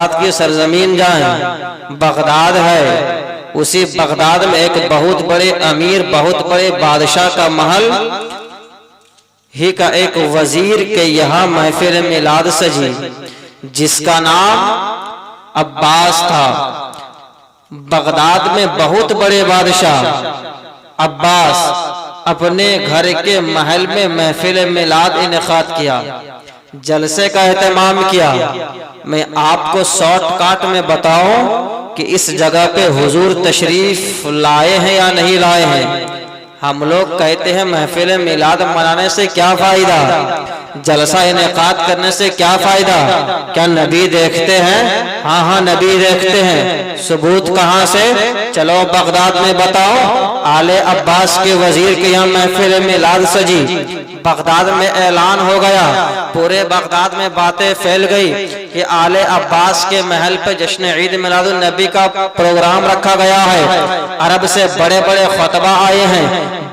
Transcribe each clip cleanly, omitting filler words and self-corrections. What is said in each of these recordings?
Baghdad की सरजमीन जाएं, Baghdad है। उसी बगदाद में एक बहुत बड़े अमीर, बहुत बड़े बादशाह का महल ही का एक वजीर के यहाँ महफिल मिलाद सजी, जिसका नाम अब्बास था। बगदाद में बहुत बड़े बादशाह अब्बास अपने घर के महल में महफिल मिलाद इनेकाद किया, जलसे का एहतमाम किया। मैं आपको शॉर्टकट में बताऊं कि इस जगह पे हुजूर तशरीफ लाए हैं या नहीं लाए हैं। हम लोग कहते हैं महफिल मिलाद मनाने से क्या फायदा, जलसा इनेकाद करने से क्या फायदा, क्या नबी देखते हैं? हाँ हाँ नबी देखते हैं। सबूत कहाँ से? चलो बगदाद में बताओ। आले अब्बास के वजीर के यहाँ महफिल मिलाद सजी, बगदाद में ऐलान हो गया, पूरे बगदाद में बातें फैल गई कि आले अब्बास के महल पे जश्न ईद मिलादुन नबी का प्रोग्राम रखा गया है। अरब से बड़े बड़े खुतबा आए हैं,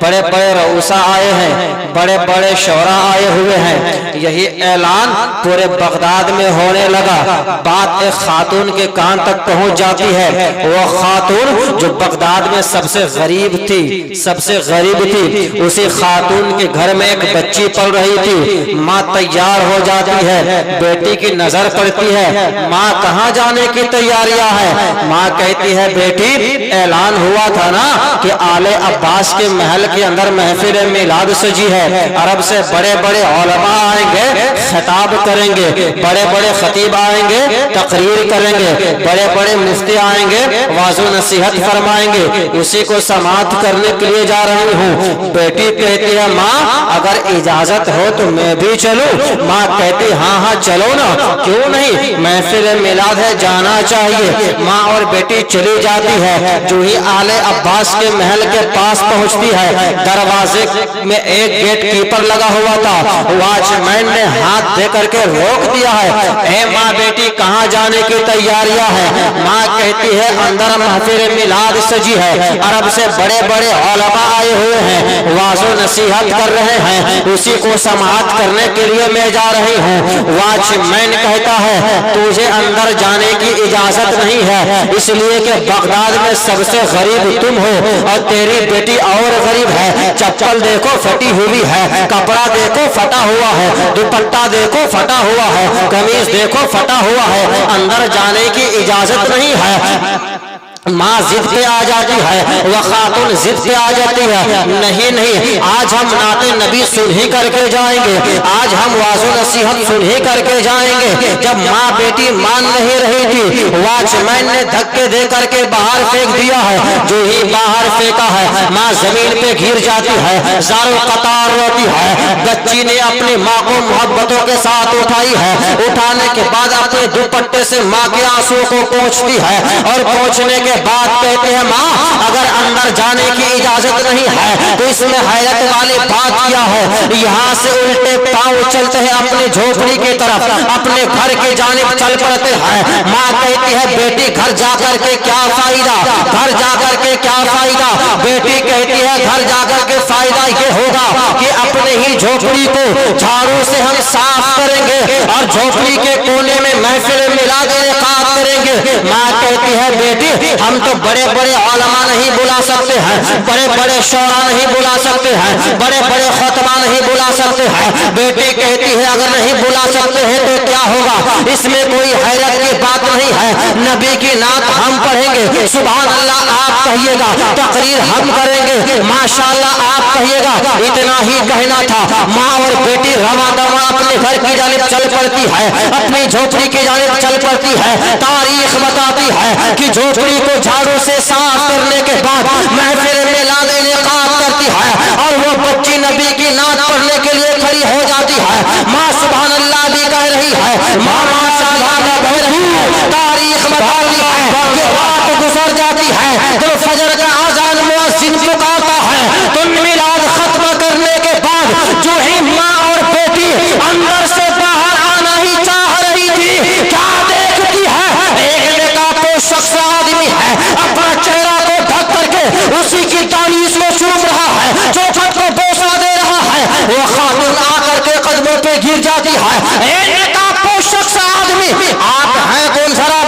बड़े बड़े रऊसा आए हैं, बड़े बड़े शौरा आए हुए हैं। यही ऐलान पूरे बगदाद में होने लगा। बात एक खातून के कान तक पहुंच जाती है। वो खातून जो बगदाद में सबसे गरीब थी, सबसे गरीब थी, उसी खातून के घर में एक बच्ची पल रही थी। माँ तैयार हो जाती है, बेटी की नजर पड़ती है। माँ कहाँ जाने की तैयारियां है? माँ कहती है बेटी ऐलान हुआ था ना कि आले अब्बास के महल के अंदर महफिल मिलाद सजी है। अरब से बड़े बड़े उलमा आएंगे, खिताब करेंगे, बड़े बड़े खतीब आएंगे, तकरीर करेंगे, बड़े बड़े मुफ्ती आएंगे, वाज़ो नसीहत फरमाएंगे। उसी को समाअत करने के लिए जा रही हूँ। बेटी कहती है माँ अगर इजाजत हो तो मैं भी चलूं। माँ कहती हाँ हाँ चलो ना, क्यों नहीं, महफिल मिलाद है, जाना चाहिए। माँ और बेटी चली जाती है। जो ही आले अब्बास के महल के पास पहुँचती है, दरवाजे में एक गेट कीपर लगा हुआ था। वॉचमैन ने हाथ दे करके रोक दिया है। ए माँ बेटी कहाँ जाने की तैयारियां है? माँ कहती है अंदर महफिल मिलाद सजी है, अरब से बड़े बड़े उलमा आए हुए हैं, वाज़ो नसीहत कर रहे हैं, उसी को समाअत करने के लिए मैं जा रही हूँ। वॉचमैन कहता है तुझे अंदर जाने की इजाजत नहीं है, इसलिए कि बगदाद में सबसे गरीब तुम हो और तेरी बेटी और गरीब है। चप्पल देखो फटी हुई है, कपड़ा देखो फटा हुआ है, दुपट्टा देखो फटा हुआ है, कमीज देखो फटा हुआ है, अंदर जाने की इजाजत नहीं है। माँ जिद पे आ जाती है, वह खातून जिद पे आ जाती है, नहीं नहीं आज हम नाते नबी सुन ही करके जाएंगे, आज हम वाज़ो नसीहत सुन ही करके जाएंगे। जब माँ बेटी मान नहीं रही थी, वॉचमैन ने धक्के दे करके बाहर फेंक दिया है। जो ही बाहर फेंका है, माँ जमीन पे गिर जाती है, ज़ारो कतार रोती है। बच्ची ने अपनी माँ को मोहब्बतों के साथ उठाई है, उठाने के बाद अपने दुपट्टे से माँ के आंसुओं को पोंछती है और पोंछने के बात कहते हैं माँ अगर अंदर जाने की इजाजत नहीं है तो इसमें हैरत वाली बात क्या है? यहाँ से उल्टे पांव चलते हैं अपनी झोपड़ी की तरफ, अपने घर की जानिब चल पड़ते हैं। माँ कहती है बेटी घर जाकर के क्या फायदा, घर जाकर के क्या फायदा? बेटी कहती है घर जाकर के फायदा ये होगा कि अपने ही झोपड़ी को झाड़ू से हम साफ करेंगे और झोपड़ी के कोने में महफिल मिलाद इनेकाद करेंगे। माँ कहती है बेटी हम तो बड़े बड़े उलमा नहीं बुला सकते हैं, बड़े बड़े शौरा नहीं बुला सकते हैं, बड़े बड़े खुतबा नहीं बुला सकते हैं। बेटी कहती है अगर नहीं बुला सकते हैं तो क्या होगा, इसमें कोई हैरत की बात नहीं है। नबी की नात हम पढ़ेंगे, सुभान अल्लाह आप कहिएगा, तकरीर हम करेंगे, माशाअल्लाह आप कहिएगा। इतना ही कहना था। माँ और बेटी रवा दवा अपने घर की जानिब चल पड़ती है, अपनी झोपड़ी की जानिब चल पड़ती है। तारीख बताती है कि झोपड़ी को झाड़ू से साफ करने के बाद महफिल मिलाद इनेकाद करती है और वो बच्ची नबी की नात पढ़ने के लिए खड़ी हो जाती है। माँ सुभान अल्लाह भी कह रही है, माँ माशाअल्लाह कह रही है। तारीख बताती है कि रात गुजर जाती है, जब फजर का आजान मुअज्जिन पुकारता है तो मिलाद खत्म करने के बाद जो ही माँ और बेटी अंदर से बाहर आना ही चाह रही थी, क्या देखती है? एक शख्स आदमी है, अपना चेहरा को ढक करके उसी की तालीस को चूम रहा है, चौखट को बोसा दे रहा है। वो खातून आकर के कदमों पे गिर जाती है। एक शख्स आदमी आप हैं कौन? जरा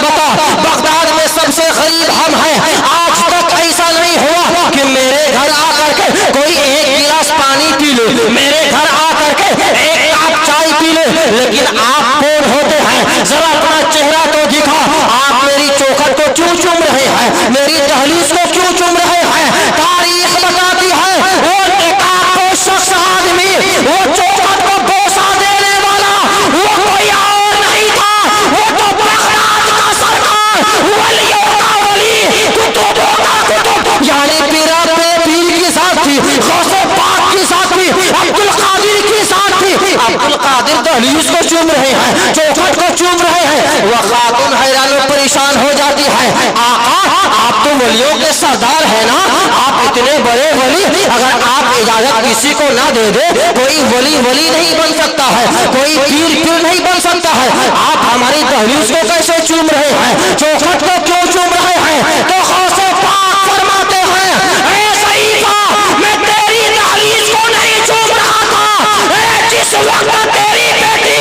लेकिन आप कौन होते हैं? जरा अपना चेहरा तो दिखा। आप मेरी चौखट को क्यों चूम रहे हैं? मेरी दहलीज को क्यों चूम रहे हैं? तारीख बताती है वो नेकाब शख्स आदमी, वो चौखट को बोसा देने वाला वो कोई और नहीं था, वो तो बगदाद का सरकार, वलियों का वली, कुतुबों का कुतुब, यानी पीरा पे पीर की साथ थी, गौसे पाक की साथ थी, अब्दुल कादिर की साथ थी। अब्दुल कादिर दहलीज को चूम रहे हैं, चौखट को चूम रहे हैं। वह खातून हैरान और परेशान हो जाती है, आका आप तो वलियों के सरदार है ना, आप इतने बड़े वली, अगर आप इजाजत किसी को ना दे दे, कोई वली वली नहीं बन सकता है, कोई पीर पीर नहीं बन सकता है। आप हमारी दहलीज को कैसे चूम रहे हैं? चौखट को क्यों चूम रहे हैं? तो गौसे पाक फरमाते हैं, ऐ सईफा, मैं तेरी दहलीज को नहीं चूम रहा था, जिस वक्त तेरी बेटी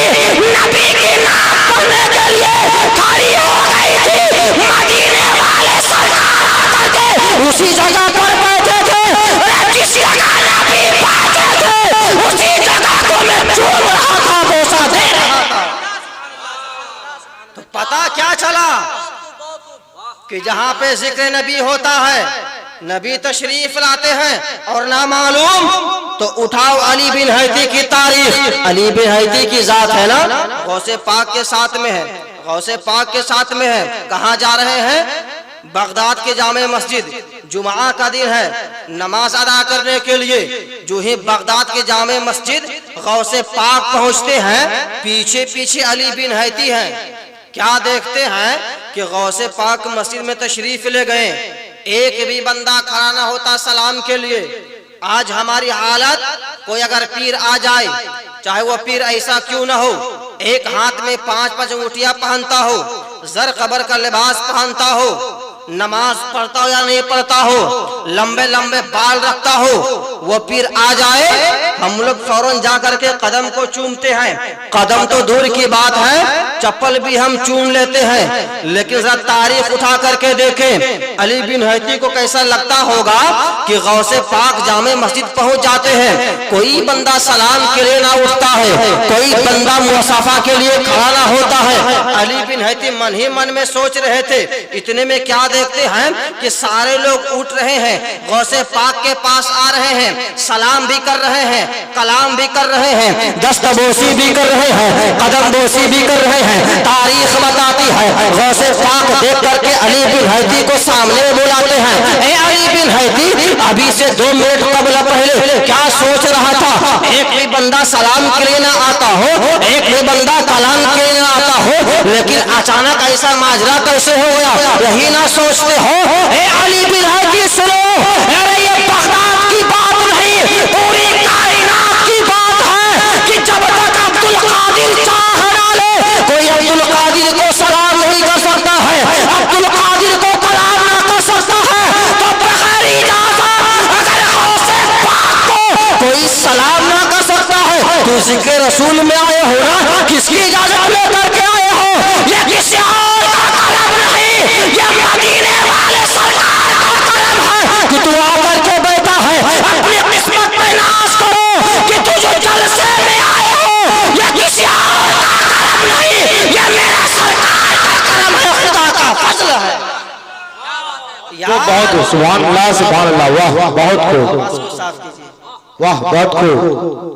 नबी की नाम करने के लिए खड़ी हो गई थी, मदीने वाले सरकार आकर के उसी जगह पर बैठे थे, जिस जगह नबी बैठे थे उसी जगह को मैं चूम रहा था, बोसा दे रहा था। तो पता क्या चला कि जहां पे जिक्र नबी होता है, नबी तशरीफ लाते हैं और ना मालूम तो उठाओ अली बिन हैती की तारीख। अली बिन हैती की जात है ना, गौसे पाक के साथ में है, गौसे पाक के साथ में है। कहाँ जा रहे हैं? बगदाद के जामे मस्जिद, जुमा का दिन है, नमाज अदा करने के लिए जो ही बगदाद के जामे मस्जिद गौसे पाक पहुंचते हैं, पीछे पीछे अली बिन हैती हैं। क्या देखते हैं कि गौसे पाक मस्जिद में तशरीफ ले गए, एक भी बंदा खड़ा ना होता सलाम के लिए। आज हमारी हालत, कोई अगर पीर आ जाए, चाहे वो पीर ऐसा क्यों ना हो, एक हाथ में 5-5 अंगूठियां पहनता हो, जर कबर का लिबास पहनता हो, नमाज पढ़ता हो या नहीं पढ़ता हो, लंबे लंबे बाल रखता हो, वो पीर आ जाए, हम लोग फौरन जा करके कदम को चूमते हैं। कदम तो दूर की बात है, चप्पल भी हम चूम लेते हैं। लेकिन जरा तारीख उठा करके देखें, अली बिन हैती को कैसा लगता होगा कि गौसे पाक जामे मस्जिद पहुंच जाते हैं, कोई बंदा सलाम के लिए ना उठता है, कोई बंदा मुसाफा के लिए खड़ा ना होता है। अली बिन हैती मन ही मन में सोच रहे थे। इतने में क्या देखते हैं कि सारे लोग उठ रहे हैं, गौसे पाक के पास आ रहे हैं, सलाम भी कर रहे हैं, कलाम भी कर रहे हैं, दस्तबोसी भी कर रहे हैं, कदमबोसी भी कर रहे हैं। तारीख बताती है गौसे पाक देख करके अली बिन हैती को सामने बुलाते हैं, ए अली बिन हैती, अभी से 2 मिनट कबल पहले क्या सोच रहा था? एक भी बंदा सलाम के लिए ना आता हो, एक भी बंदा कलाम के लिए ना आता हो, लेकिन अचानक ऐसा माजरा कैसे हो गया? यही ना सोचते हो? ए अली बिन हैती सुनो, अरे ये बगदाद की बात नहीं, पूरी कायनात की बात है कि जब तक अब्दुल कादिर चाह डाले, कोई अब्दुल कादिर को सलाम नहीं कर सकता है, अब्दुल कादिर को कलाम ना कर सकता है, तो बगैर इजाजत अगर गौसे पाक को कोई सलाम ना कर सकता है, तो जिक्र रसूल में आए हो ना, किसकी इजाजत लेकर के आए हो? ये किसी और का कलम नहीं, ये मदीने वाले सरकार का कलम है कि तू आकर के बैठा है। अपनी किस्मत पे नाश करो कि तू जो जलसे में आए हो, ये किसी और का कलम नहीं, ये मेरा सरकार का कलम है, खुदा का फजल है। तो बहुत सुभान अल्लाह, सुभान अल्लाह, वाह बहुत खूब, वाह बहुत खूब।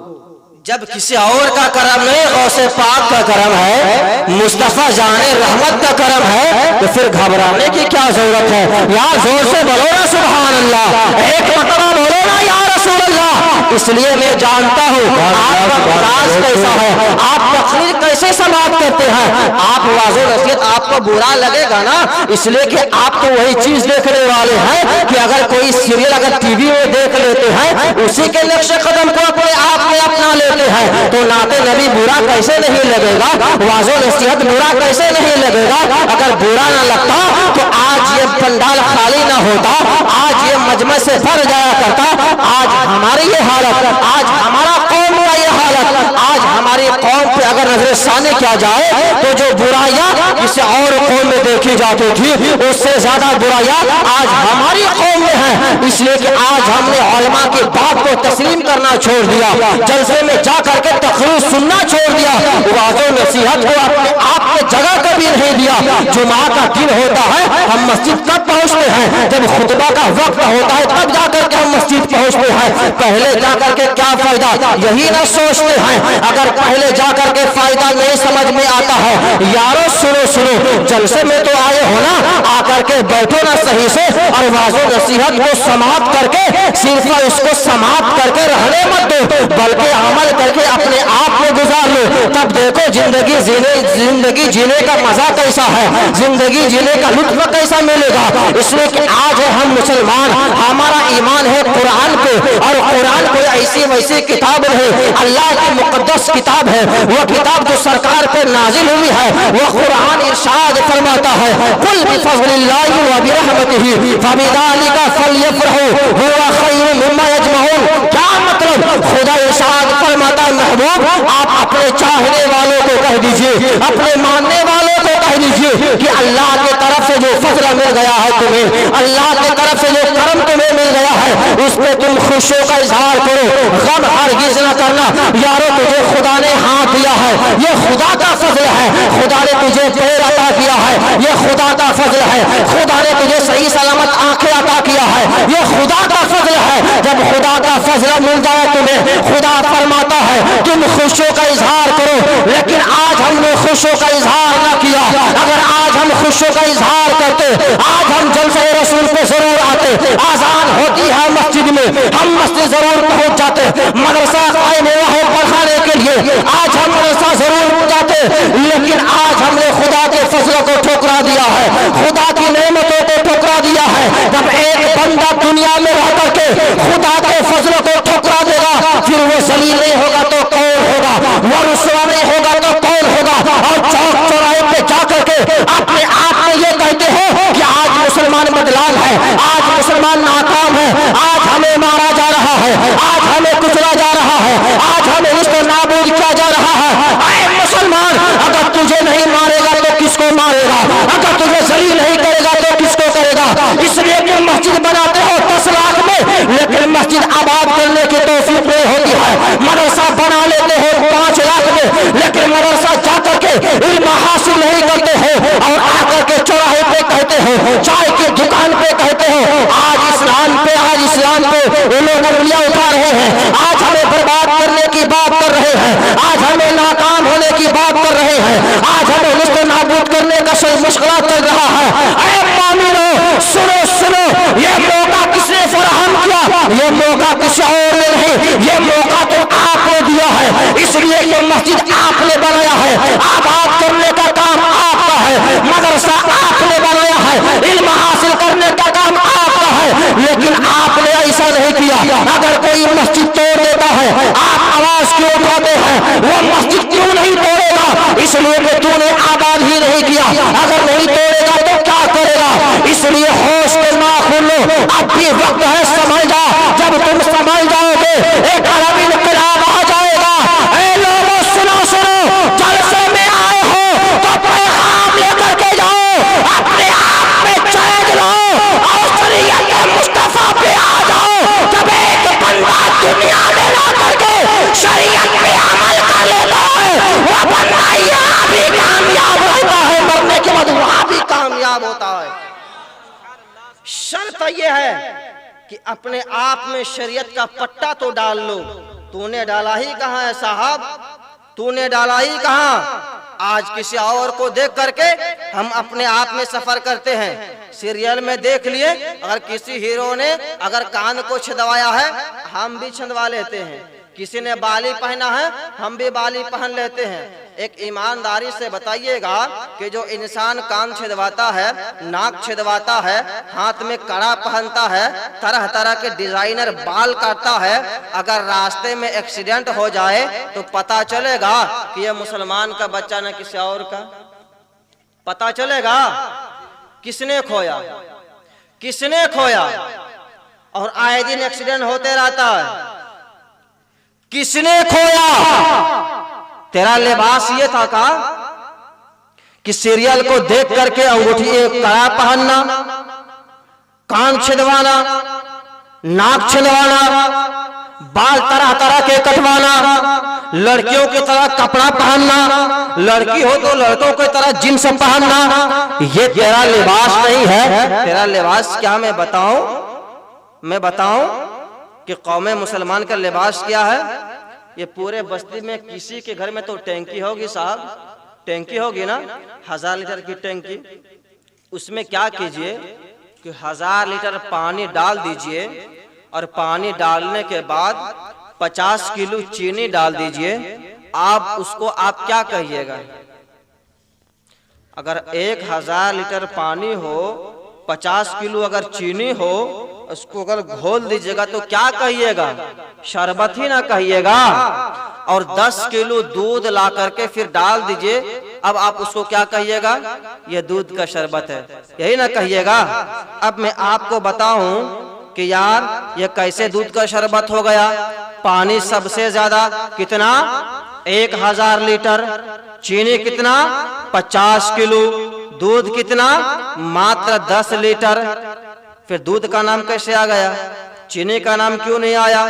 जब किसी और का करम नहीं, गौसे पाक का करम है, मुस्तफा जाने रहमत का करम है, तो फिर घबराने की क्या जरूरत है? यार जोर से बोलो ना सुभान अल्लाह, एक मरतबा बोलो ना या रसूल अल्लाह। इसलिए मैं जानता हूँ आपका मिजाज कैसा है, आप तकरीर कैसे समाप्त करते हैं, आप वाज़ो नसीहत आपको बुरा लगेगा ना, इसलिए कि आप तो वही चीज देखने वाले हैं कि अगर कोई सीरियल अगर टीवी में देख लेते हैं, उसी के नक्शे कदम को अपने आप में अपना लेते हैं, तो नाते नबी बुरा कैसे नहीं लगेगा, वाज़ो नसीहत बुरा कैसे नहीं लगेगा? अगर बुरा ना लगता तो आज ये पंडाल खाली ना होता, आज ये मजमा से भर जाया करता। आज हमारी ये हालत, आज हमारा कौम का ये हालत, आज हमारी कौम पे अगर नजर सानी किया जाए तो जो बुराइयां किसी और कौम में देखी जाती थी उससे ज्यादा बुराइयां आज हमारी कौम में है। इसलिए कि आज हमने उलमा की बात को तस्लीम करना छोड़ दिया, जलसे में जा करके तकरीर सुनना छोड़ दिया, वाज़ो नसीहत को अपने आप के जगह कभी नहीं दिया। जुमा का दिन होता है हम मस्जिद कब पहुंचते हैं, जब खुतबा का वक्त होता है तब जाकर के हम मस्जिद पहुंचते हैं। पहले जाकर के क्या फायदा यही ना सोचते हैं। अगर पहले जाकर के फायदा नहीं समझ में आता है, यारो सुनो सुनो, जलसे में तो आए हो ना, आकर के बैठो ना सही से और वाज़ो नसीहत को समाप्त करके सिर्फ उसको समाप्त करके रहने मत दो, बल्कि अमल करके अपने आप में गुजार लो। तब देखो जिंदगी जीने का मजा कैसा है, जिंदगी जीने का लुत्फ कैसा मिलेगा। इसलिए कि आज हम मुसलमान, हमारा ईमान है कुरान पे, और कुरान कोई ऐसी वैसी किताब नहीं, अल्लाह की मुकद्दस किताब है। वह किताब जो सरकार पे नाजिल हुई है, वह कुरान इरशाद फरमाता है, कुल बिफज़लिल्लाहि व बिरहमतिही फबिज़ालिका फलयफ़रहू हुवा खैरुम मिम्मा यजमऊन। क्या मतलब, खुदा इरशाद फरमाता है महबूब आप अपने चाहने वालों को कह दीजिए, अपने मानने वालों को कह दीजिए कि अल्लाह की तरफ से जो फजल मिल गया है तुम्हें, अल्लाह की तरफ से जो करम तुम्हें मिल गया है, उस पर तुम खुशियों का इजहार करो, गम हरगिज़ न करना। यारो तुझे खुदा ने हाथ दिया है, ये खुदा का फजल है। खुदा ने तुझे पैर अता किया है, ये खुदा का फजल है। खुदा ने तुझे सही सलामत आंखें अता किया है, ये खुदा का फजल है। जब खुदा का फजल मिल जाए तुम्हें, खुदा फरमाता है तुम खुशियों का इजहार करो। लेकिन आज हमने खुशियों का इजहार न किया। अगर आज हम खुशियों का इजहार करते, आज हम जलसे रसूल पे जरूर आते, आजान होती है मस्जिद में हम मस्जिद जरूर पहुंच जाते, मदरसा कायम हुआ है पढ़ाने के लिए, आज हम मदरसा जरूर जाते। लेकिन आज हमने खुदा के फजल को ठुकरा दिया है, खुदा की नेमतों को ठुकरा दिया है। जब एक बंदा दुनिया में रह करके खुदा के फजल को ठुकरा देगा, फिर वो जलील नहीं होगा तो कौन होगा, वो रुसवा नहीं होगा तो कौन होगा। और चौक चौराहे पे जाकर के अपने आप में ये कहते हो कि आज मुसलमान बदलाव है, आज मुसलमान नाकाम है, आज हमें मारा जा रहा है, आज हमें कुचला जा रहा है, आज हमें इसको नाबूद किया जा रहा है। ऐ मुसलमान, अगर तुझे नहीं मारेगा तो किसको मारेगा, अगर तुझे जलील नहीं करेगा तो किसको करेगा। इसलिए कि मस्जिद बनाते हो 10 लाख में, लेकिन मस्जिद आबाद करने की तौफीक नहीं होती है। मदरसा बना लेते हो 5 लाख में, लेकिन मदरसा जाकर के इल्म हासिल नहीं करते हो, और आकर के चौराहे पे कहते हो, चाय की दुकान पे कहते हो आज इस्लाम पे, आज इस्लाम पे वो लोग उंगलियां उठा रहे हैं, आज हमें बर्बाद करने की बात कर रहे हैं, आज हमें नाकाम होने की बात कर रहे हैं, आज हमें उसको नाबूद करने का मुश्किल चल रहा है। ऐ मोमिनो सुनो सुनो, ये मौका किसने फराहम किया, ये मौका किसी और ने नहीं, ये मौका तो आपने दिया है। इसलिए ये मस्जिद आपने बनाया है, आबाद करने का काम आपका है, मदरसा आपने बनाया है, इल्म हासिल करने का काम आपका है। लेकिन आपने ऐसा नहीं किया। अगर कोई मस्जिद तोड़ देता है, आप आवाज क्यों उठाते हैं, वो मस्जिद क्यों नहीं तोड़ेगा, इसलिए कि तूने आबाद ही नहीं किया। अगर नहीं तोड़ेगा तो क्या करेगा। इसलिए होश के ना खोलो, अब भी वक्त है, समझ जाओ। जब तुम समझ जाओगे एक अरब इनकलाब आ जाएगा। ऐ लोगों सुनो सुनो, जलसे में आए हो तो पैगाम लेकर के जाओ, अपने आप में चैन लो और शरीयत मुस्तफा पे आ जाओ। जब एक बंदा दुनिया में ला करके शरीयत पे अमल कर लेता है, वो बंदा यहाँ भी कामयाब होता है, मरने के बाद वहां भी कामयाब होता है। शर्त यह है कि अपने आप में शरीयत का पट्टा तो डाल लो। तूने डाला ही कहाँ है साहब, तूने डाला ही कहाँ। आज किसी और को देख करके हम अपने आप में सफर करते हैं। सीरियल में देख लिए, अगर किसी हीरो ने अगर कान को छिदवाया है हम भी छिदवा लेते हैं, किसी ने बाली पहना है हम भी बाली पहन लेते हैं। एक ईमानदारी से बताइएगा कि जो इंसान कान छिदवाता है, नाक छिदवाता है, हाथ में कड़ा पहनता है, तरह तरह के डिजाइनर बाल काटता है, अगर रास्ते में एक्सीडेंट हो जाए तो पता चलेगा कि यह मुसलमान का बच्चा न किसी और का, पता चलेगा। किसने खोया? किसने खोया? और आए दिन एक्सीडेंट होते रहता है। किसने खोया? तेरा लिबास ये था का कि सीरियल को देख करके अंगूठी कड़ा पहनना, कान छिदवाना, नाक छिदवाना, बाल तरह तरह के कटवाना, लड़कियों की तरह कपड़ा पहनना, लड़की हो तो लड़कों की तरह जींस पहनना, ये तेरा लिबास नहीं है। तेरा लिबास क्या मैं बताऊं कि कौमे मुसलमान का लिबास क्या है? ये पूरे बस्ती में किसी के घर में तो टैंकी होगी साहब, टैंकी होगी ना, 1000 लीटर की टैंकी। उसमें क्या कीजिए कि 1000 लीटर पानी डाल दीजिए और पानी डालने के बाद 50 किलो चीनी डाल दीजिए। आप उसको आप क्या कहिएगा? अगर 1000 लीटर पानी हो, 50 किलो अगर चीनी हो, उसको अगर घोल दीजिएगा तो क्या कहिएगा? शरबत ही ना कहिएगा। और 10 किलो दूध ला करके फिर डाल दीजिए, अब आप उसको क्या कहिएगा? ये दूध का शरबत है, यही ना कहिएगा। अब मैं आपको बताऊं कि यार ये कैसे दूध का शरबत हो गया। पानी सबसे ज्यादा कितना? 1000 लीटर, चीनी कितना? 50 किलो, दूध कितना? मात्र 10 लीटर। फिर दूध का नाम कैसे आ गया? चीनी का नाम क्यों नहीं आया?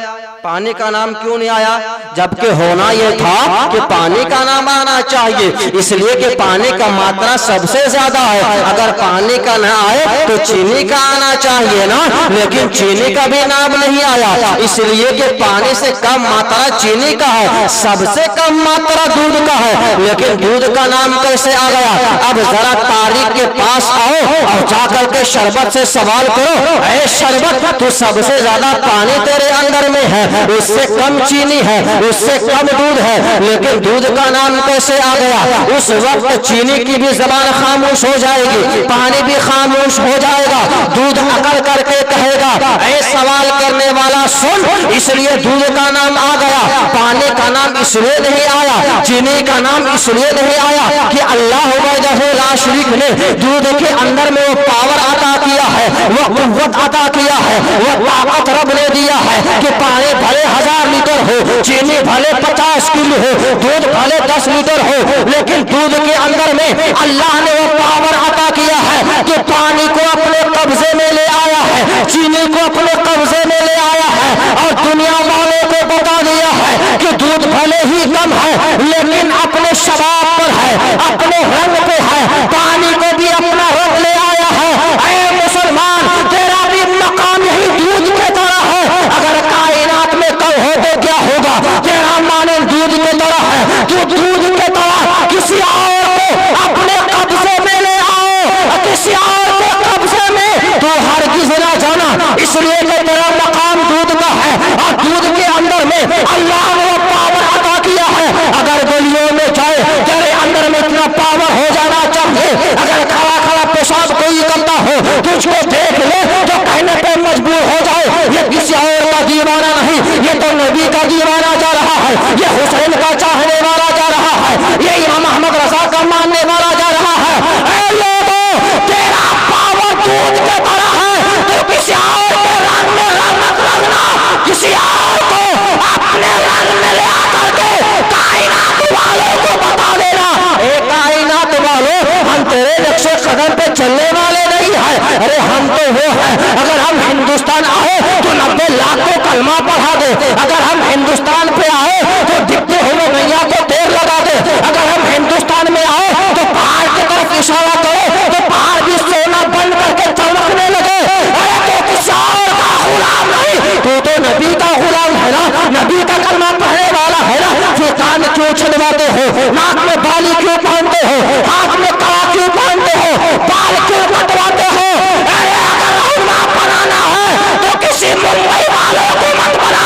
पानी का नाम क्यों नहीं आया? जबकि होना यह था कि पानी का नाम आना चाहिए, इसलिए कि पानी का मात्रा सबसे ज्यादा है। अगर पानी का ना आए तो चीनी का आना चाहिए ना, लेकिन चीनी का भी नाम नहीं आया, इसलिए कि पानी से कम मात्रा चीनी का है, सबसे कम मात्रा दूध का है, लेकिन दूध का नाम कैसे आ गया? अब जरा तारीख के पास आओ और जाकर के शरबत से सवाल करो, ऐ शरबत तू सबसे ज्यादा पानी तेरे अंदर में है, उससे कम चीनी है, उससे कम दूध है, लेकिन दूध का नाम कैसे आ गया? उस वक्त चीनी की भी जबान खामोश हो जाएगी, पानी भी खामोश हो जाएगा, दूध अकल करके कहेगा ऐ सवाल करने वाला सुन। इसलिए दूध का नाम आ गया, पानी का नाम इसलिए नहीं आया, चीनी का नाम इसलिए नहीं आया कि अल्लाह वहदहू ला शरीक ने दूध के अंदर में वो पावर अता किया है, वो कुव्वत अता किया है, वो ताकत रब ने दिया है कि पानी भले 1000 लीटर हो, चीनी भले 50 किलो हो, दूध भले 10 लीटर हो, लेकिन दूध के अंदर में अल्लाह ने वो पावर अता किया है कि पानी को अपने कब्जे में ले आया है, चीनी को अपने कब्जे में ले आया है, और दुनिया वालों को बता दिया है कि दूध भले ही कम है लेकिन अपने शबाब पर है, अपने रंग पे है, पानी को भी अपना रंग ले आया है। ऐ मुसलमान, तेरा भी मकाम यही दूध के तरह है। अगर कायनात में कल हो तो क्या होगा? तेरा माने दूध के तरह है, तो दूध के तरह किसी और को अपने कब्जे में ले आओ, किसी और के कब्जे में तो हरगिज़ ना जाना, इसलिए कि तेरा मकाम दूध का है और दूध के अंदर में अल्लाह ने वो पावर अता किया है। अगर गलियों में जाए तेरे अंदर में इतना पावर हो जाना चाहिए, अगर खड़ा खड़ा पेशाब कोई करता हो तुझको देख ले तो कहने पे मजबूर हो जाए ये किसी और का दीवाना नहीं, ये तो नबी का दीवाना जा रहा है, ये हुसैन का चाहने वाला जा रहा है, ये इमाम अहमद रजा का मानने वाला जा रहा है। ऐ लोगों, तेरा पावर दूध के तरह है, तो किसी और के रंग में रंग मत रंगना, किसी और को अपने रंग में ले आकर के कायनात वालों को बता देना, ए कायनात वालों, हम तेरे नक्शे कदम पे चलने वाले नहीं है, अरे हम तो वो है। अगर हम हिंदुस्तान आए तो 90 लाख को कलमा पढ़ा दे, अगर हम हिंदुस्तान पे आए तो दिखते हुए मैया को देर लगा दे, अगर हम हिंदुस्तान में आए तो पहाड़ की तरफ इशारा करे तो पहाड़ भी सोना बन करके चमकने लगे। अरे तो किसी और का गुलाम नहीं, तू तो नबी का गुलाम है ना, नबी का कलमा पढ़ने वाला है ना, फिर कान क्यों छिदवाते हो, नाक में बाली क्यों पहनते हो, हाथ में कड़ा क्यों पहनते हो, बाल क्यों कटवाते हो? अरे अगर उल्मा बनाना है तो किसी मुंबई वालों को मत बना,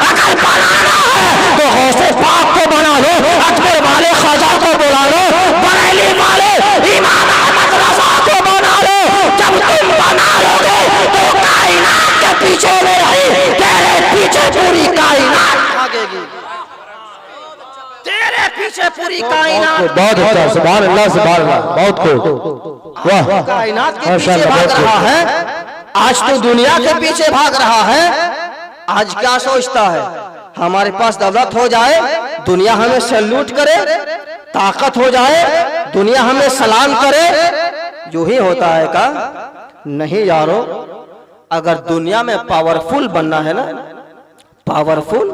अगर बनाना है तो गौसे पाक को बना लो, अजमेर वाले ख्वाजा को बुला लो, बरेली वाले इमाम अहमद रजा को बना लो। जब तुम बना लोगे तो कायनात के पीछे में नहीं, तेरे पीछे पूरी कायनात भागेगी, तेरे पीछे पूरी कायनात। बहुत अच्छा, सुभान अल्लाह, सुभान अल्लाह, बहुत खूब। वाह, कायनात के पीछे माशाअल्लाह, भाग बहुत रहा है, आज तो दुनिया के पीछे भाग रहा है। आज क्या सोचता है, हमारे पास दौलत हो जाए दुनिया हमें सैल्यूट करे, ताकत हो जाए दुनिया हमें सलाम करे, यूं ही होता है का? नहीं यारो, अगर दुनिया में पावरफुल बनना है ना, पावरफुल,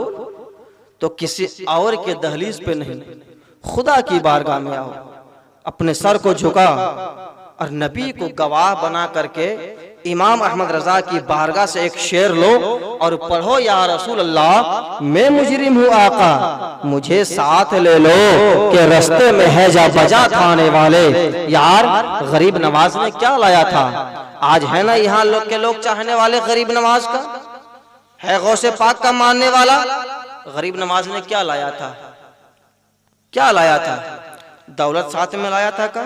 तो किसी और के दहलीज पे नहीं, खुदा की बारगाह में आओ, अपने सर को झुका और नबी को गवाह बना करके इमाम अहमद रजा की बारगाह से एक शेर लो और पढ़ो, या रसूल अल्लाह मैं मुजरिम हूँ आका, मुझे साथ ले लो कि रास्ते में है जा बजा थाने वाले। यार गरीब नवाज ने क्या लाया था? आज है ना यहाँ लोग के लोग चाहने वाले गरीब नवाज का, है गौसे पाक का मानने वाला। गरीब नवाज ने क्या लाया था? क्या लाया था? दौलत साथ में लाया था का?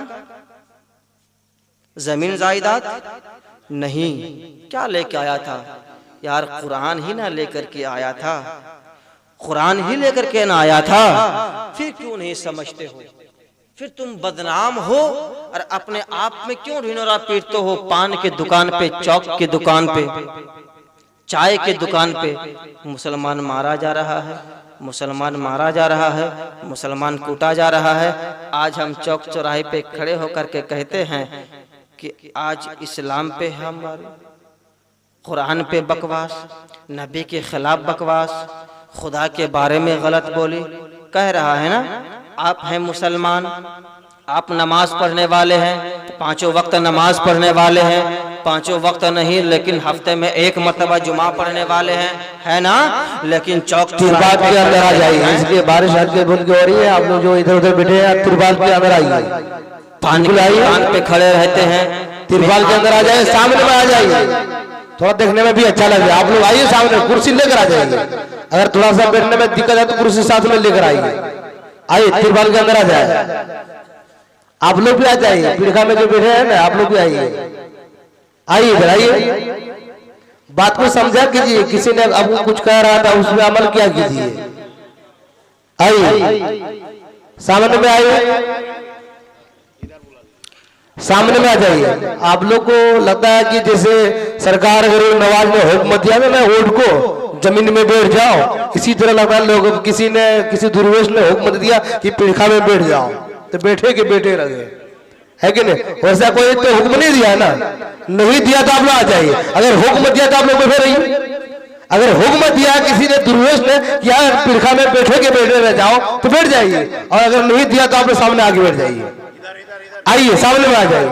जमीन जायदाद नहीं, क्या लेके आया था? यार कुरान ही ना लेकर के आया था, कुरान ही लेकर के ना आया था। फिर क्यों नहीं समझते हो? फिर तुम बदनाम हो और अपने आप में क्यों ढिंढोरा पीटते हो? पान के दुकान पे, चौक की दुकान पे, चाय के दुकान पे मुसलमान मारा जा रहा है, मुसलमान मारा जा रहा है, मुसलमान कूटा जा रहा है। आज हम चौक चौराहे पे खड़े होकर के कहते हैं कि आज इस्लाम पे हमारे, कुरान पे बकवास, नबी के खिलाफ बकवास, खुदा के बारे में गलत बोली, कह रहा है ना। आप हैं मुसलमान, आप नमाज पढ़ने वाले हैं, पांचों वक्त नमाज पढ़ने वाले हैं, पांचों वक्त नहीं लेकिन हफ्ते में एक मरतबा जुमा पढ़ने वाले हैं, है ना। लेकिन चौक तिरपाल के अंदर आ जाइए, इसलिए बारिश हल्के बुंद हो रही है। आप लोग जो इधर उधर बैठे हैं तिरपाल के अंदर आइए, पानी पे खड़े रहते हैं, तिरपाल के अंदर आ जाए, सामने में आ जाइए, थोड़ा देखने में भी अच्छा लगे। आप लोग आइए सामने, कुर्सी लेकर आ जाइए, अगर थोड़ा सा बैठने में दिक्कत है तो कुर्सी साथ में लेकर आइए। आइए तिरपाल के अंदर आ जाए, आप लोग भी आ जाइए, पीढ़ा में जो बैठे हैं ना आप लोग भी आइए, आइए इधर आइए, बात को समझा कीजिए। किसी ने अब कुछ कह रहा था उसमें अमल क्या कीजिए। आइए सामने में आइए, सामने में आ जाइए। आप लोग को लगता है कि जैसे सरकार गरीब नवाज ने हुक्म दिया ना, मैं वोट को जमीन में बैठ जाओ, इसी तरह लगता है लोगों को किसी दुर्वेश ने हुक्म दिया कि पीढ़ा में बैठ जाओ, तो बैठे के बैठे रह गए, है कि नहीं। वैसा कोई तो हुक्म नहीं दिया ना, नहीं दिया तो आप लोग आ जाइए। अगर हुक्म दिया तो आप लोग बैठे रहिए, अगर हुक्म दिया किसी ने दुर्वेश ने कि यार पीढ़ा में बैठे के बैठे रह जाओ तो बैठ जाइए, और अगर नहीं दिया तो आप लोग सामने आगे बैठ जाइए। आइए सामने में आ जाइए,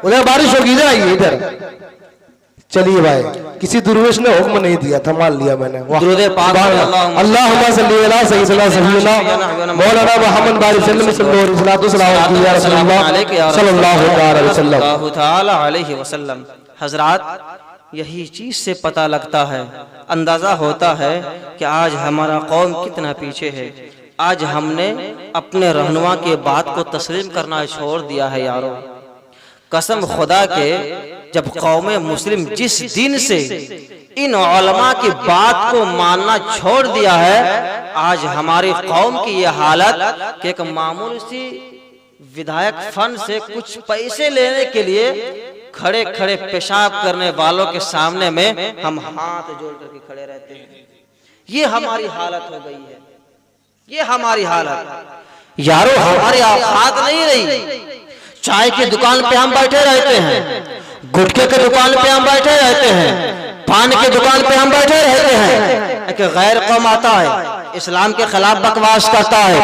उधर बारिश होगी, इधर आइए इधर। चलिए भाई, किसी दुर्वेश ने हुक्म नहीं दिया था, मान लिया मैंने। अल्लाहुम्मा सल्ली अला सय्यिदना सफीना मौलाना मुहम्मद बारिक सल्लल्लाहु अलैहि वसल्लम। हजरात, यही चीज से पता लगता है, अंदाजा होता है कि आज हमारा कौम कितना पीछे है। आज हमने अपने रहनुमा के बात को तस्लीम करना छोड़ दिया है यारो। कसम खुदा के, जब कौम मुस्लिम जिस दिन से इन उलमा की बात को मानना छोड़ दिया है, आज हमारी कौम की यह हालत कि एक मामूली सी विधायक फंड से कुछ पैसे लेने के लिए खड़े खड़े पेशाब करने वालों के सामने में हम हाथ जोड़ करके खड़े रहते हैं। ये हमारी हालत हो गई है, ये हमारी हालत यारो। हमारी औकात नहीं रही। चाय की दुकान पे हम बैठे रहते हैं, गुटखे की दुकान पे हम बैठे रहते हैं, पान की दुकान पे हम बैठे रहते हैं। एक गैर कौम आता है, इस्लाम के खिलाफ बकवास करता है,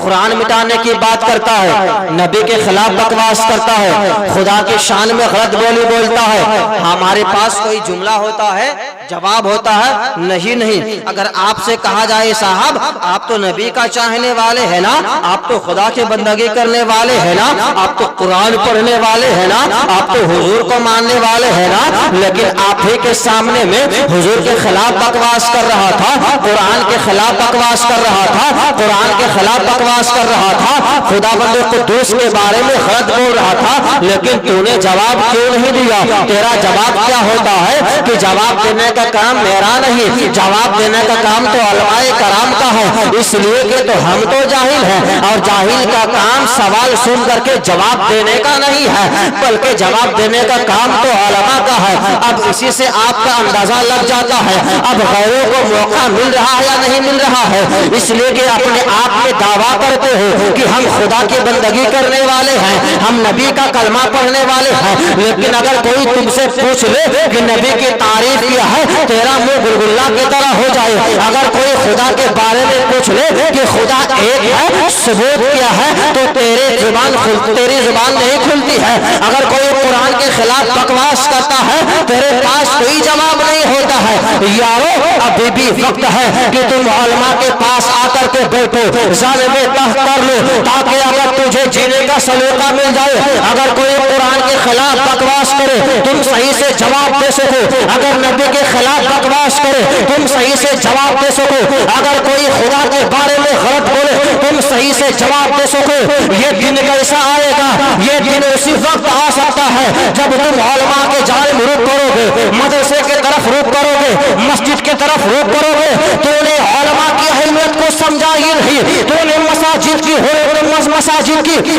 कुरान मिटाने की बात करता है, नबी के खिलाफ बकवास करता है, खुदा की शान में गलत बोली बोलता है। हमारे पास कोई जुमला होता है, जवाब होता है नहीं। अगर आपसे कहा जाए साहब आप तो नबी का चाहने वाले हैं ना, आप तो खुदा की बंदगी करने वाले हैं ना, आप तो कुरान पढ़ने वाले हैं ना, आप तो हुजूर को मानने वाले हैं ना, लेकिन आप ही के सामने में हुजूर के खिलाफ बकवास कर रहा था, कुरान के खिलाफ बकवास कर रहा था, कुरान के खिलाफ बकवास कर रहा था, खुदाबंद कुद्दूस के बारे में गलत बोल रहा था, लेकिन तूने जवाब क्यों नहीं दिया? तेरा जवाब क्या होता है कि जवाब देने का काम मेरा नहीं, जवाब देने का काम तो उलमाए कराम का है, इसलिए कि तो हम तो जाहिल हैं और जाहिल का काम सवाल सुन करके जवाब देने का नहीं है, बल्कि जवाब देने का काम तो उलमा का है। अब इसी से आपका अंदाजा लग जाता है अब गैरों को मौका मिल रहा है या नहीं मिल रहा है, इसलिए कि अपने आप में दावा करते हो कि हम खुदा की बंदगी करने वाले हैं, हम नबी का कलमा पढ़ने वाले हैं, लेकिन अगर कोई तुमसे पूछ ले कि नबी की तारीफ क्या है, तेरा मुंह गुलगुल्ला की तरह हो जाए। अगर कोई खुदा के बारे में पूछ ले कि खुदा एक है, सबूत क्या है, तो तेरी जुबान नहीं खुलती है। अगर कोई कुरान के खिलाफ बकवास करता है, तेरे पास कोई जवाब नहीं होता है। यारो अभी भी वक्त है कि तुम उलमा के पास आकर के बैठो, जान में तह कर लो, ताकि अगर तुझे जीने का सलीका मिल जाए। अगर कोई कुरान के खिलाफ बकवास करे, तुम सही से जवाब दे सको। अगर नबी के खिलाफ बकवास करे, तुम सही से जवाब दे सको। अगर कोई खुदा के बारे में गलत बोले, तुम सही से जवाब दे सको। ये दिन कैसा आएगा? ये दिन उसी वक्त आ सकता है जब तुम उलमा के जानिब रुख करोगे, मदरसे के तरफ रुख करोगे, मस्जिद के तरफ रुख करोगे। तूने उलमा की अहमियत को समझा ही नहीं, तूने मसाजिद की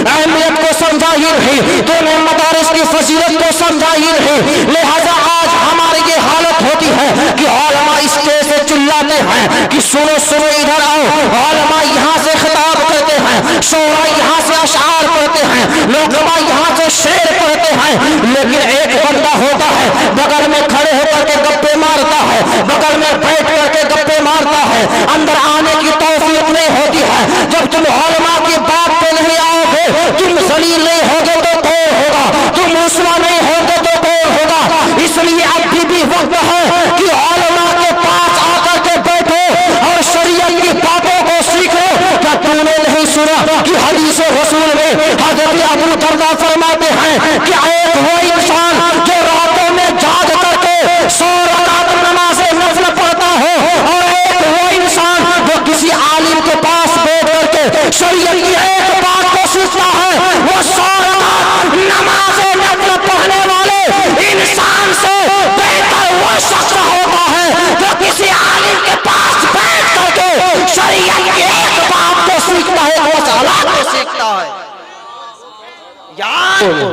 अहमियत को समझा ही नहीं, तूने मदारिस की फजीलत को समझा ही नहीं। लिहाजा आज हमारी ये हालत होती है कि उलमा स्टेज से चिल्लाते हैं कि सुनो सुनो इधर आओ। उलमा यहाँ से खिताब करते हैं, शोरा यहाँ से अशआर पढ़ते हैं, लोकमा यहाँ से शेर पढ़ते हैं, लेकिन एक बंदा होता है बगल में खड़े होकर के गप्पे मारता है, बगल में बैठ करके गप्पे मारता है, अंदर आने की तौफीक नहीं होती है। जब तुम उलमा की बात पे नहीं आओगे, तुम जलील नहीं होगे तो कौन होगा? तुम रुसवा नहीं होगे तो कौन होगा? इसलिए अभी भी वक्त है कि उलमा के पास आकर के बैठो और शरीयत की बातों को सीखो। क्या तूने नहीं सुना कि हदीस रसूल में हजरत अबू दरदा फरमाते हैं कि एक वो इंसान जो रातों में जाग करके 100 रकात नमाज़ नफल पढ़ता हो, और एक वो इंसान जो किसी आलिम के पास बैठ करके शरीयत की एक बात को सीखता है, वो 100 रकात नमाज़ नफल पढ़ने वाले इंसान से बेहतर वो शख्स होता है जो किसी आलिम के पास बैठ करके शरीयत की एक बात को सीखता है, मसला को सीखता है।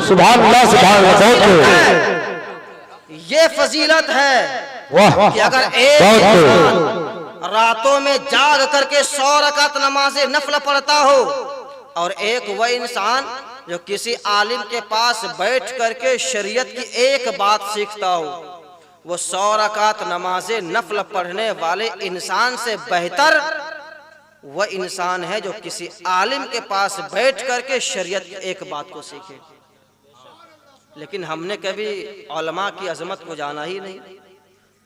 सुभान अल्लाह, सुभान अल्लाह। ये फजीलत है कि अगर एक इंसान रातों में जाग करके 100 रकात नमाज नफल पढ़ता हो, और एक वह इंसान जो किसी आलिम के पास बैठ करके शरीयत की एक बात सीखता हो, वो 100 रकात नमाज नफल पढ़ने वाले इंसान से बेहतर वह इंसान है जो किसी आलिम के पास बैठ करके शरीयत की एक बात को सीखे। लेकिन हमने कभी उलमा की अजमत को जाना ही नहीं।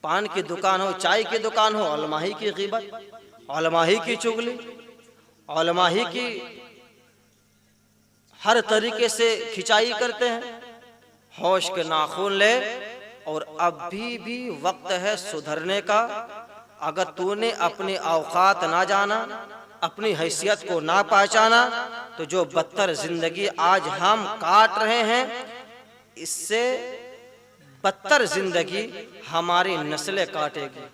पान की दुकान हो, चाय की दुकान हो, उलमा ही की ग़ीबत, उलमा ही की चुगली, उलमा ही की हर तरीके से खिंचाई करते हैं। होश के नाखून ले, और अभी भी वक्त है सुधरने का। अगर तूने अपनी औकात ना जाना, अपनी हैसियत को ना पहचाना, तो जो बदतर जिंदगी आज हम काट रहे हैं, इससे बदतर जिंदगी हमारी नस्लें काटेगी।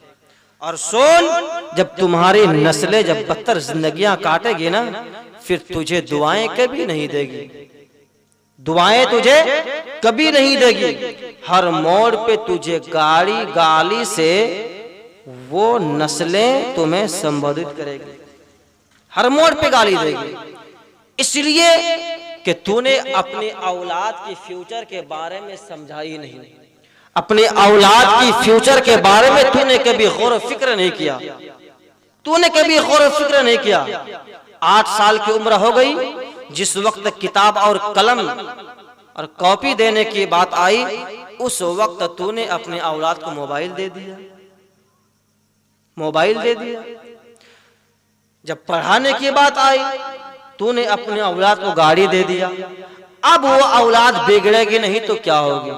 और सुन, जब तुम्हारी नस्लें जब बदतर जिंदगियां काटेगी ना, फिर तुझे दुआएं कभी नहीं देगी, दुआएं तुझे कभी नहीं देगी। हर मोड़ पे तुझे गाली से वो नस्लें तुम्हें संबोधित करेगी, हर मोड़ पे गाली देगी। इसलिए कि तूने अपनी औलाद की फ्यूचर के बारे में समझा ही नहीं, अपने औलाद की फ्यूचर के बारे में तूने कभी गौर फिक्र नहीं किया, तूने कभी गौर फिक्र नहीं किया। 8 साल की उम्र हो गई, जिस वक्त किताब और कलम और कॉपी देने की बात आई, उस वक्त तूने अपने औलाद को मोबाइल दे दिया, मोबाइल दे दिया। जब पढ़ाने की बात आई, तूने अपने औलाद को गाड़ी दे दिया। अब वो औलाद बिगड़ेगी नहीं तो क्या होगी,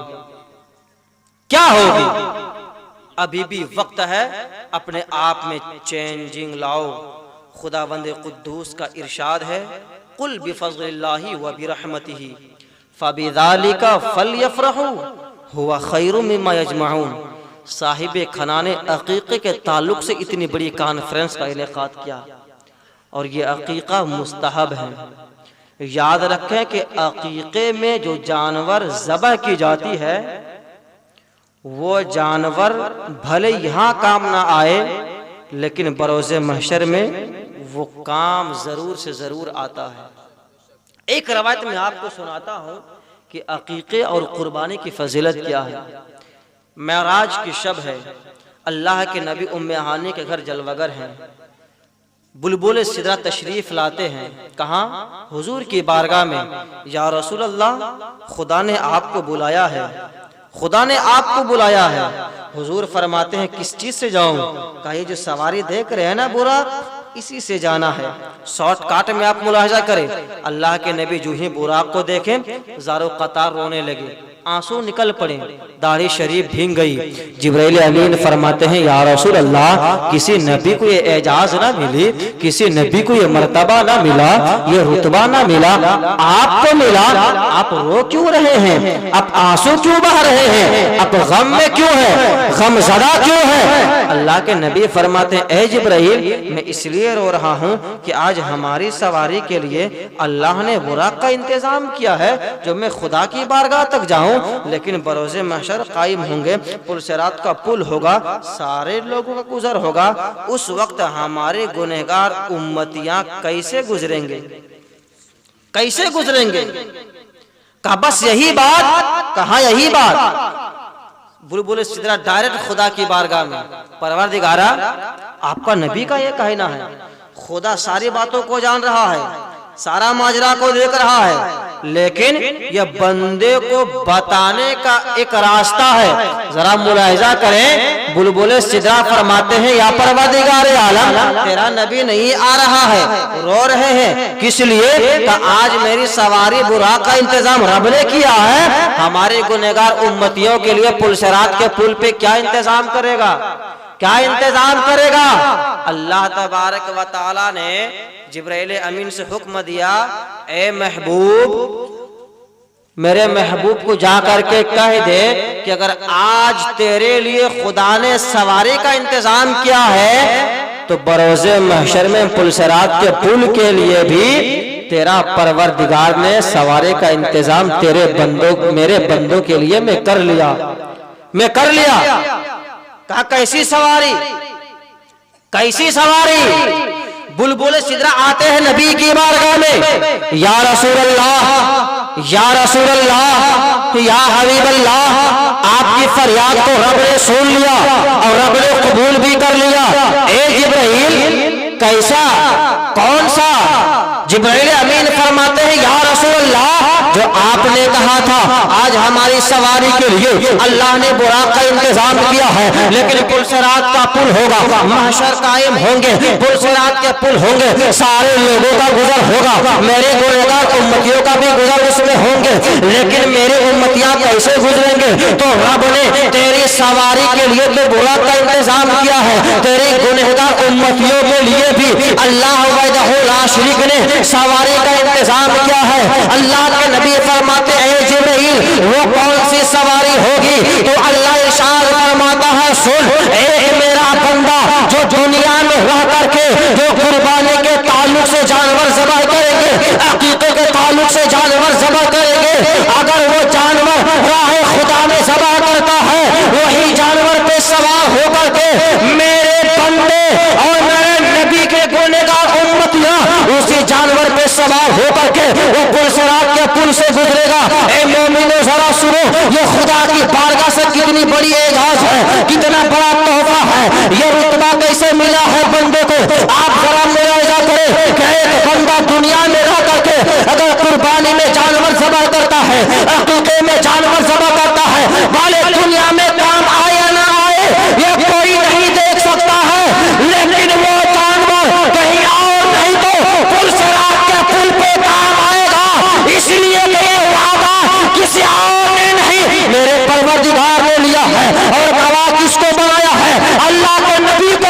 क्या होगी? अभी भी वक्त है अपने आप में चेंजिंग लाओ। खुदावंद कुद्दूस का इरशाद है, कुल बिफज़लिल्लाहि व बिरहमतिही फबिज़ालिका फलयफ़रहू हुवा खैरुम मिम्मा यजमऊन। साहिब खनाने अक़ीक़े के ताल्लुक़ से इतनी बड़ी कॉन्फ्रेंस का इनेकाद किया और ये अक़ीक़ा मुस्तहब है। याद रखें कि अक़ीक़े में जो जानवर ज़बह की जाती है वो जानवर भले यहाँ काम ना आए लेकिन बरोज़े महशर में वो काम ज़रूर से ज़रूर आता है। एक रवायत में आपको सुनाता हूँ कि अक़ीक़े और क़ुरबानी की फजीलत क्या है। मेराज की शब है, अल्लाह के नबी उम्मे हानी के घर जलवगर हैं। बुलबुल सिदरा तशरीफ लाते हैं, कहाँ? हुजूर की बारगाह में। या रसूल अल्लाह, खुदा ने आपको बुलाया है, खुदा ने आपको बुलाया है। हुजूर फरमाते हैं किस चीज से जाऊं? कहा ये जो सवारी देख रहे हैं ना बुराक, इसी से जाना है। शॉर्टकट में आप मुलाहिजा करें, अल्लाह के नबी जो ही बुराक को देखें ज़ारो कतार रोने लगे, आंसू निकल पड़े, दाढ़ी शरीफ भीग गई। जिब्राइल अमीन फरमाते हैं या रसूल अल्लाह, किसी नबी को ये एजाज ना मिली, किसी नबी को ये मर्तबा ना मिला, ये रुतबा ना मिला, आपको मिला, आप रो क्यों रहे हैं? आप आंसू क्यों बहा रहे हैं? आप गम में क्यों है? गम ज़दा क्यों है? अल्लाह के नबी फरमाते हैं ए जिब्राइल, मैं इसलिए रो रहा हूँ कि आज हमारी सवारी के लिए अल्लाह ने बुराक का इंतजाम किया है, जो मैं खुदा की बारगाह तक जाऊं, लेकिन बरोज़े महशर कायम होंगे, पुल सिरात का पुल होगा, सारे लोगों का गुजर होगा। उस वक्त हमारे गुनहगार उम्मतियां कैसे गुजरेंगे? कैसे गुजरेंगे? कहा बस यही बात, कहा यही बात। बुलबुल सिदरा डायरेक्ट खुदा की बारगाह में, परवरदिगारा आपका नबी का ये कहना है, खुदा सारी बातों को जान रहा है, सारा माजरा को देख रहा है, लेकिन यह बंदे को बताने का एक रास्ता है। जरा मुलाहिजा करें, बुलबुल सिदरा फरमाते हैं या परवरदिगार आलम, तेरा नबी नहीं आ रहा है, रो रहे हैं, किस लिए? कि आज मेरी सवारी बुराक का इंतजाम रब ने किया है, हमारे गुनहगार उम्मतियों के लिए पुल सिरात के पुल पे क्या इंतजाम करेगा? क्या इंतजाम करेगा? अल्लाह तबारक व तआला ने जिब्राइल अमीन से हुक्म दिया, ए महबूब, मेरे महबूब को जा करके कह दे कि अगर आज तेरे लिए खुदा ने सवारी का इंतजाम किया है तो बरोज़े महशर में पुल सिरात के पुल के लिए भी तेरा परवरदिगार ने सवारी का इंतजाम तेरे बंदों, मेरे बंदों के लिए मैं कर लिया, मैं कर लिया। कहा कैसी सवारी? कैसी सवारी? बुलबुल सिदरा आते हैं नबी की बारगाह में, या रसूल अल्लाह, या रसूल अल्लाह, या हबीब अल्लाह, आपकी फरियाद को रब ने सुन लिया और रब ने कबूल भी कर लिया। ए जिब्राइल, कैसा, कौन सा? जिब्राइल अमीन फरमाते हैं या रसूल अल्लाह, जो आपने कहा था आज हमारी सवारी के लिए अल्लाह ने बुराक का इंतजाम किया है, लेकिन पुल सिरात का पुल होगा, महशर कायम होंगे, पुल सिरात के पुल होंगे, सारे लोगों का गुजर होगा, मेरे गुनहगार उम्मतियों का भी गुजर उसमें होंगे, लेकिन मेरे उम्मतियां कैसे गुजरेंगे? तो रब ने तेरी सवारी के लिए तो बुराक का इंतजाम किया है, तेरे गुनहगार उम्मतियों के लिए भी अल्लाह वहदहू ला शरीक ने सवारी का इंतजाम किया है। अल्लाह के नबी फरमाते हैं जिब्राइल, वो कौन सी सवारी होगी? तो अल्लाह इरशाद फरमाता है, सुन, एक मेरा बंदा जो दुनिया में रह करके जो कुर्बानी के ताल्लुक से जानवर ज़बह करेंगे, अकीक़े के ताल्लुक से जानवर ज़बह करेंगे, अगर वो जानवर राहे खुदा में ज़बह करता है, वही जानवर पे सवार होकर के मेरे बंदे और मेरे नबी के गुनहगार उम्मतियां उसी जानवर पे सवार होकर के वो पुल सिरात के पुल से गुजरेगा। ए मोमिनो जरा सुनो, ये खुदा की बारगाह से कितनी बड़ी एजाज है, कितना बड़ा तोहफा है, ये रुतबा कैसे मिला है बंदे को। आप जरा मुलाहिजा करें कि एक बंदा दुनिया में रह करके अगर कुर्बानी में जानवर ज़बह करता है, अक़ीक़े में जानवर ज़बह करता है, वाले दुनिया में काम आए या ना आए ये कोई नहीं देख सकता है, लेकिन वो जानवर कहीं और नहीं तो पुल सिरात के पुल पे काम आएगा। इसलिए ये वादा किसी और ने नहीं, मेरे परवरदिगार ने लिया है। और गवाह किसको बनाया है? अल्लाह के नबी को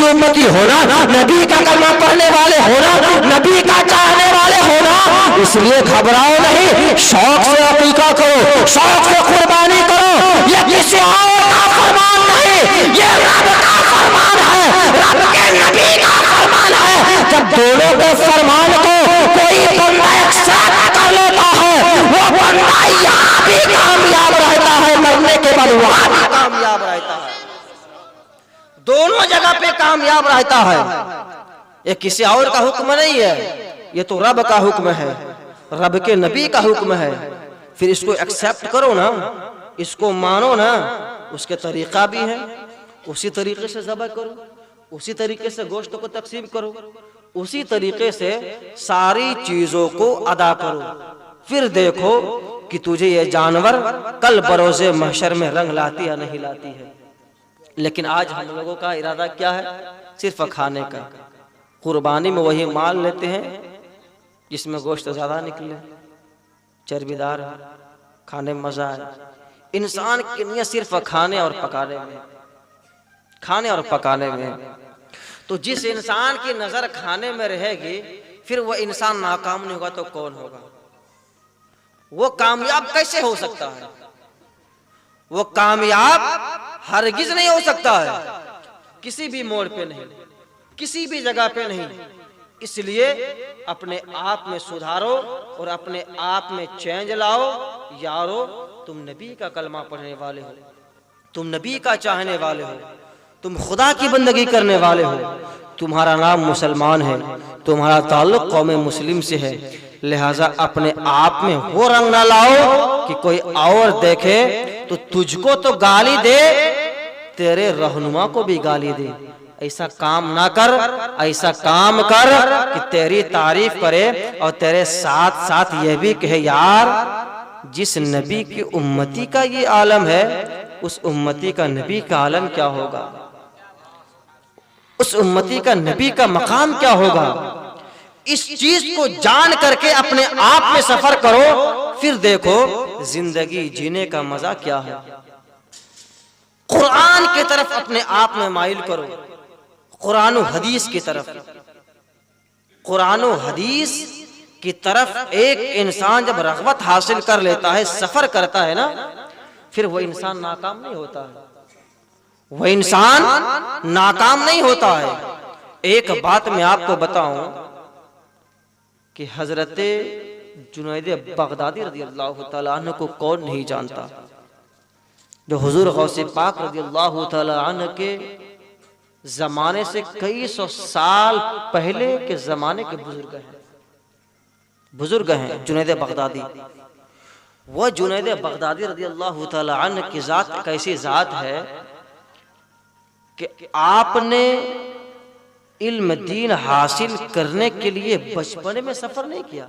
की उम्मती होना, नबी का कलमा पढ़ने वाले होना, नबी का चाहने वाले होना, इसलिए घबराओ नहीं, शौक से अकीका करो, शौक से कुर्बानी करो। ये किसी और का फरमान नहीं, ये रब का फरमान है, रब के नबी का फरमान है। जब दोनों के फरमान को कोई बंदा एक्सेप्ट कर लेता है, वो बंदा यहाँ भी कामयाब रहता है, मरने के बाद वहां भी कामयाब रहता है, दोनों जगह पे कामयाब रहता है। ये किसी और का हुक्म नहीं है, ये तो रब का हुक्म है, रब के नबी का हुक्म है। फिर इसको एक्सेप्ट करो ना, इसको मानो ना। उसके तरीका भी है, उसी तरीके से ज़बह करो, उसी तरीके से गोश्त को तकसीम करो, उसी तरीके से सारी चीजों को अदा करो। फिर देखो कि तुझे ये जानवर कल बरोज़े महशर में रंग लाती या नहीं लाती है। लेकिन आज हम लोगों का इरादा क्या है? सिर्फ खाने का। कुर्बानी में वही माल लेते हैं जिसमें गोश्त ज़्यादा निकले, चर्बीदार, खाने में मज़ा आए। इंसान की नियत सिर्फ खाने और पकाने में, खाने और पकाने में। तो जिस इंसान की नज़र खाने में रहेगी, फिर वह इंसान नाकाम नहीं होगा तो कौन होगा? वो कामयाब कैसे हो सकता है? वो कामयाब हरगिज नहीं हो सकता है, किसी भी मोड़ पे नहीं, किसी भी जगह पे नहीं। इसलिए अपने आप में सुधारो और अपने आप में चेंज लाओ। यारो, तुम नबी का कलमा पढ़ने वाले हो, तुम नबी का चाहने वाले हो, तुम खुदा की बंदगी करने वाले हो, तुम्हारा नाम मुसलमान है, तुम्हारा ताल्लुक कौम मुस्लिम से है। लिहाजा अपने आप में वो रंग ना लाओ कि कोई और देखे तो तुझको तो गाली दे, तेरे रहनुमा को भी गाली दे। ऐसा काम ना कर, ऐसा काम कर कि तेरी तारीफ करे और तेरे साथ साथ यह भी कहे, यार जिस नबी की उम्मती का ये आलम है, उस उम्मती का नबी का आलम क्या होगा, उस उम्मती का नबी का मकाम क्या होगा। इस चीज को जान करके अपने आप में सफर करो, फिर देखो जिंदगी जीने का मजा क्या है। कुरान की तरफ अपने आप में माइल करो, कुरान और हदीस की तरफ। कुरान और हदीस की तरफ एक इंसान जब रग़बत हासिल कर लेता है, सफर करता है ना, फिर वो इंसान नाकाम नहीं होता है, वह इंसान नाकाम नहीं होता है। एक बात मैं आपको बताऊं कि हजरत जुनैद बगदादी रज़ियल्लाहु तआला अन्हु को कौन नहीं जानता, जो हुजूर गौसे पाक रज़ियल्लाहु तआला अन्हु के जमाने से कई सौ साल पहले के जमाने के बुजुर्ग हैं जुनैद बगदादी। वह जुनैद बगदादी रज़ियल्लाहु तआला अन्हु की जात एक ऐसी जात है कि आपने इल्म दीन हासिल करने के लिए बचपने में सफर नहीं किया,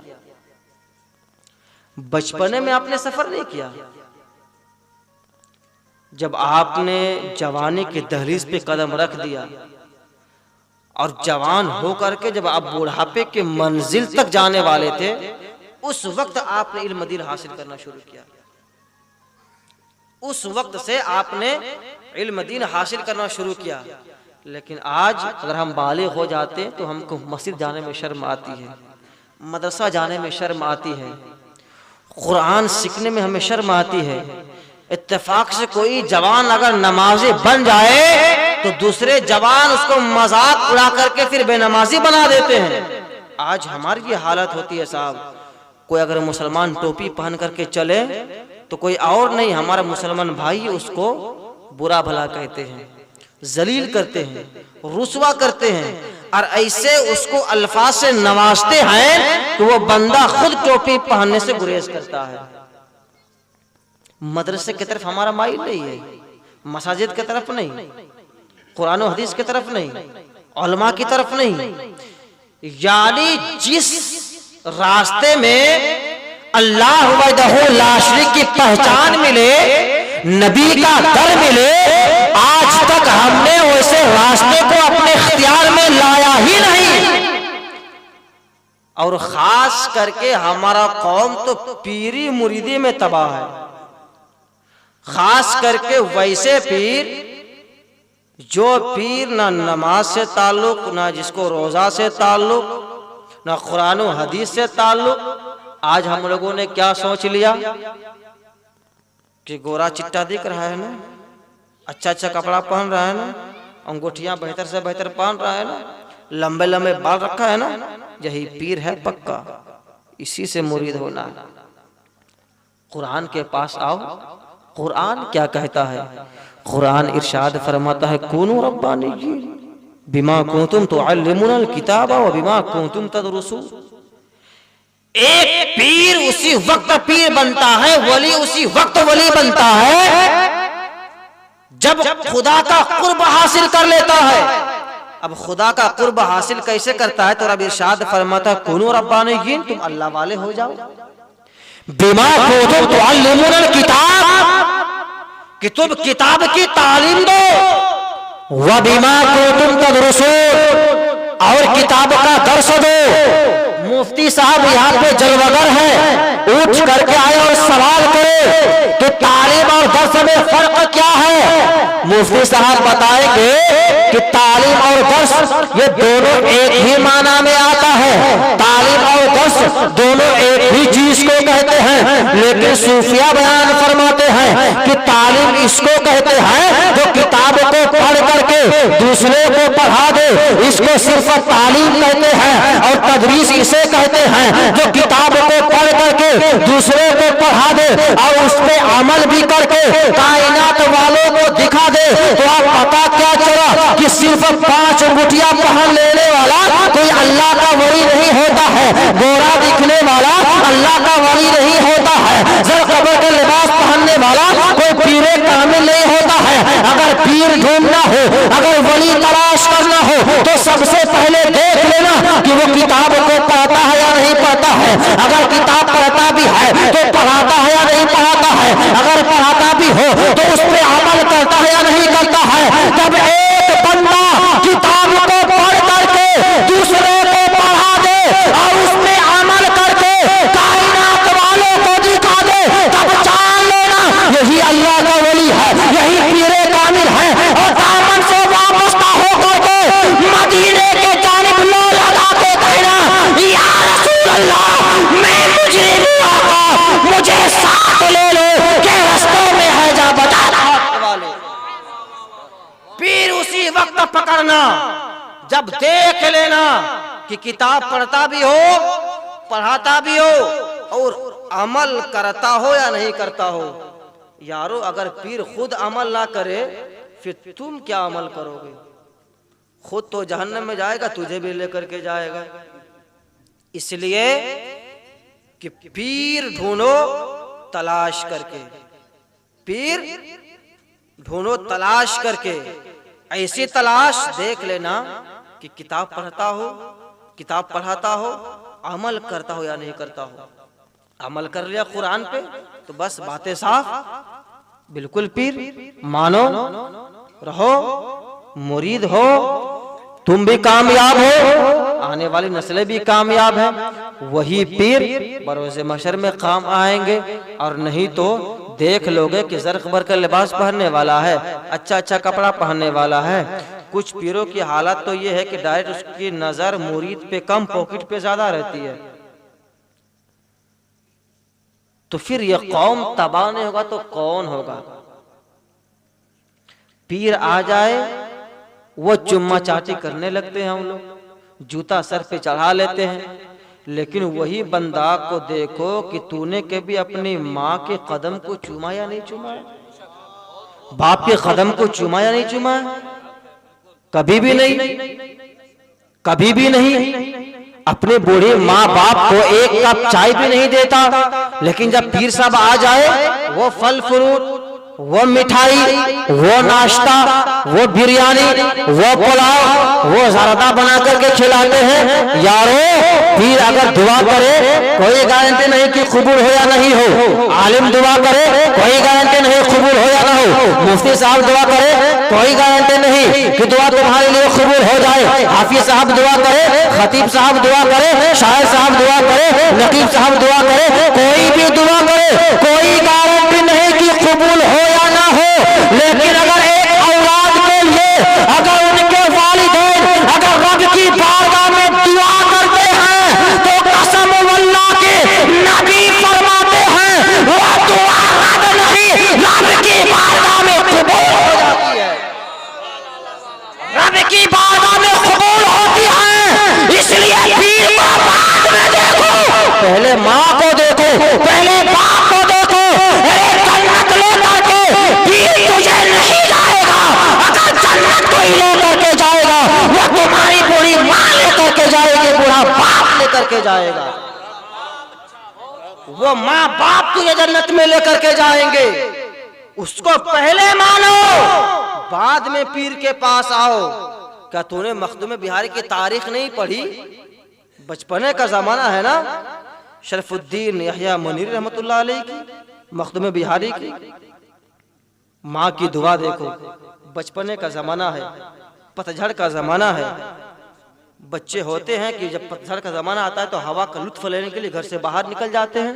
बचपने में आपने सफर नहीं किया। जब आपने जवानी के दहलीज पे कदम रख दिया और जवान होकर के जब आप बुढ़ापे के मंजिल तक जाने वाले थे, उस वक्त आपने इल्म दीन हासिल करना शुरू किया। उस वक्त से आपने इल्म दीन हासिल करना शुरू किया। लेकिन आज अगर हम बालिग हो जाते हैं तो हमको मस्जिद जाने में शर्म आती है, मदरसा जाने में शर्म आती है, कुरान सीखने में हमें शर्म आती है। इत्तेफाक से कोई जवान अगर नमाजी बन जाए तो दूसरे जवान उसको मजाक उड़ा करके फिर बेनमाजी बना देते हैं। आज हमारी ये हालत होती है साहब। कोई अगर मुसलमान टोपी पहन करके चले तो कोई और नहीं, हमारा मुसलमान भाई उसको बुरा भला कहते हैं, जलील करते हैं, रुसवा करते हैं और ऐसे उसको अल्फाज से नवाजते हैं कि वो बंदा खुद टोपी पहनने से गुरेज करता है। मदरसे की तरफ हमारा माइल नहीं है, मसाजिद की तरफ नहीं, कुरान और हदीस की तरफ नहीं, उलमा की तरफ नहीं। यानी जिस रास्ते में अल्लाह वहदहु ला शरीक की पहचान मिले, नबी का दर मिले, आज तक हमने वैसे रास्ते को अपने इख्तियार में लाया ही नहीं। और खास करके हमारा कौम तो पीरी मुरीदी में तबाह है, खास करके वैसे पीर जो पीर ना नमाज से ताल्लुक, ना जिसको रोजा से ताल्लुक, ना कुरान और हदीस से ताल्लुक, आज हम लोगों ने क्या सोच लिया कि गोरा चिट्टा दिख रहा है ना, अच्छा अच्छा कपड़ा पहन रहा है ना, अंगूठियां बेहतर से बेहतर पहन रहा है ना, लंबे लंबे बाल रखा है ना, यही पीर है पक्का, इसी से मुरीद होना है। कुरान के पास आओ, कुरान क्या कहता है? कुरान इरशाद फरमाता है कुनू रब्बानिय्यीन बिमा कुंतुम तुअल्लिमूनल किताबा व बिमा कुंतुम तदरुसून। एक पीर उसी वक्त पीर बनता है, वली उसी वक्त वली बनता है जब खुदा का कुर्ब हासिल कर लेता है। अब खुदा का कुर्ब हासिल कैसे करता है? तो रब इरशाद फरमाता है कुनू रब्बानिय्यीन, तुम अल्लाह वाले हो जाओ। बिमा कुंतुम तुअल्लिमूनल किताब, कि तुम किताब की तालीम दो, व बिमा कुंतुम तदरुसून, और किताब का दर्स दो। मुफ्ती साहब यहाँ पे जलवगर है, उठ करके आए और सवाल करे कि तालीम और दर्स में फर्क क्या है। मुफ्ती साहब बताएंगे कि तालीम और दर्स ये दोनों एक ही माना में आता है। तालीम और दर्स दोनों एक ही चीज को कहते हैं, लेकिन सूफिया बयान फरमाते हैं कि तालीम इसको कहते हैं जो किताब को पढ़ करके दूसरे को पढ़ा दे, इसको सिर्फ तालीम कहते हैं। और तदरीस इसे कहते हैं जो किताब को पढ़ करके दूसरे को पढ़ा दे और उस पे अमल भी करके कायनात वालों को दिखा दे। तो आप पता क्या चला कि सिर्फ 5 अंगूठियां पहन लेने वाला कोई अल्लाह का वली नहीं होता है, गोरा दिखने वाला अल्लाह का वली नहीं होता है, ज़रकबर के लिबास पहनने वाला कोई पीरे कामिल नहीं होता है। अगर पीर ढूंढना हो, अगर वली तलाश करना हो, तो सबसे पहले देख लेना कि वो किताब को पढ़ता है या नहीं पढ़ता है। अगर किताब पढ़ता भी है तो पढ़ाता है या नहीं पढ़ाता है। अगर पढ़ाता भी हो तो उस पर अमल करता है या नहीं करता है। जब एक बंदा किताब को पढ़ करके दूसरे को पढ़ा दे और उसमें अमल करके कायनात वालों को दिखा दे, तब जान लेना यही अल्लाह का वली है, यही पीरे कामिल है। और दामन से वाबस्ता होकर के मदीने के जानिब लो लगा के कहना या रसूल अल्लाह, मैं मुजरिम हूं आका, मुझे साथ ले लो के रास्ते में है जा बता। पीर उसी वक्त पकड़ना जब देख लेना कि किताब पढ़ता भी हो, पढ़ाता भी हो और अमल करता हो या नहीं करता हो। यारो अगर पीर खुद अमल ना करे फिर तुम क्या अमल करोगे? खुद तो जहन्नम में जाएगा, तुझे भी लेकर के जाएगा। इसलिए कि पीर ढूंढो तलाश करके, पीर ढूंढो तलाश करके। ऐसी तलाश देख लेना कि किताब पढ़ता हो, किताब पढ़ाता हो, अमल करता हो या नहीं करता हो। अमल कर लिया कुरान पे तो बस बातें साफ, बिल्कुल पीर मानो, रहो, मुरीद हो, तुम भी कामयाब हो, आने वाली नस्लें भी कामयाब हैं। वही पीर बरोज़े महशर में काम आएंगे। और नहीं तो देख लोगे कि ज़रक़बर का लिबास पहनने वाला है, अच्छा अच्छा कपड़ा पहनने वाला है। कुछ पीरों की हालत तो ये है कि डायरेक्ट उसकी नजर मुरीद पे कम, पॉकेट पे ज्यादा रहती है। तो फिर ये कौम तबाह नहीं होगा तो कौन होगा? पीर आ जाए वो चुम्मा चाटी करने लगते हैं, हम लोग जूता सर पे चढ़ा लेते हैं। लेकिन वही बंदा को देखो कि तूने कभी अपनी माँ के कदम को चूमा या नहीं चूमा है? बाप के कदम को चूमा या नहीं चूमा है? कभी भी नहीं, कभी भी नहीं। अपने बूढ़े माँ बाप को एक कप चाय भी नहीं देता। लेकिन जब पीर साहब आ जाए वो फल फ्रूट, वो मिठाई, वो नाश्ता, वो बिरयानी, वो पुलाव, वो ज़रदा बना करके खिलाते हैं। यारो पीर अगर दुआ करे कोई गारंटी नहीं कि कबूल हो या नहीं हो। आलिम दुआ करे कोई गारंटी नहीं कबूल हो या ना हो। मुफ्ती साहब दुआ करे कोई गारंटी नहीं कि दुआ तुम्हारे लिए कबूल हो जाए। हाफिज साहब दुआ करे, खतीब साहब दुआ करे, शायर साहब दुआ करे, नकीब साहब दुआ करे, कोई भी दुआ करे, कोई गारंटी नहीं कि कबूल हो या ना हो। लेकिन अगर एक औलाद के लिए करके जाएगा। वो माँ बाप तुझे जन्नत में लेकर के जाएंगे, उसको पहले मानो, बाद में पीर के पास आओ। क्या तूने मखदूम बिहारी की तारीख नहीं पढ़ी? बचपने का जमाना है ना, शरफुद्दीन यहया मुनीर रहमतुल्लाह अलैह की, मखदूम बिहारी की। माँ की दुआ देखो, बचपने का जमाना है, पतझड़ का जमाना है। बच्चे होते हैं कि जब पतझड़ का जमाना आता है तो हवा का लुत्फ लेने के लिए घर से बाहर निकल जाते हैं।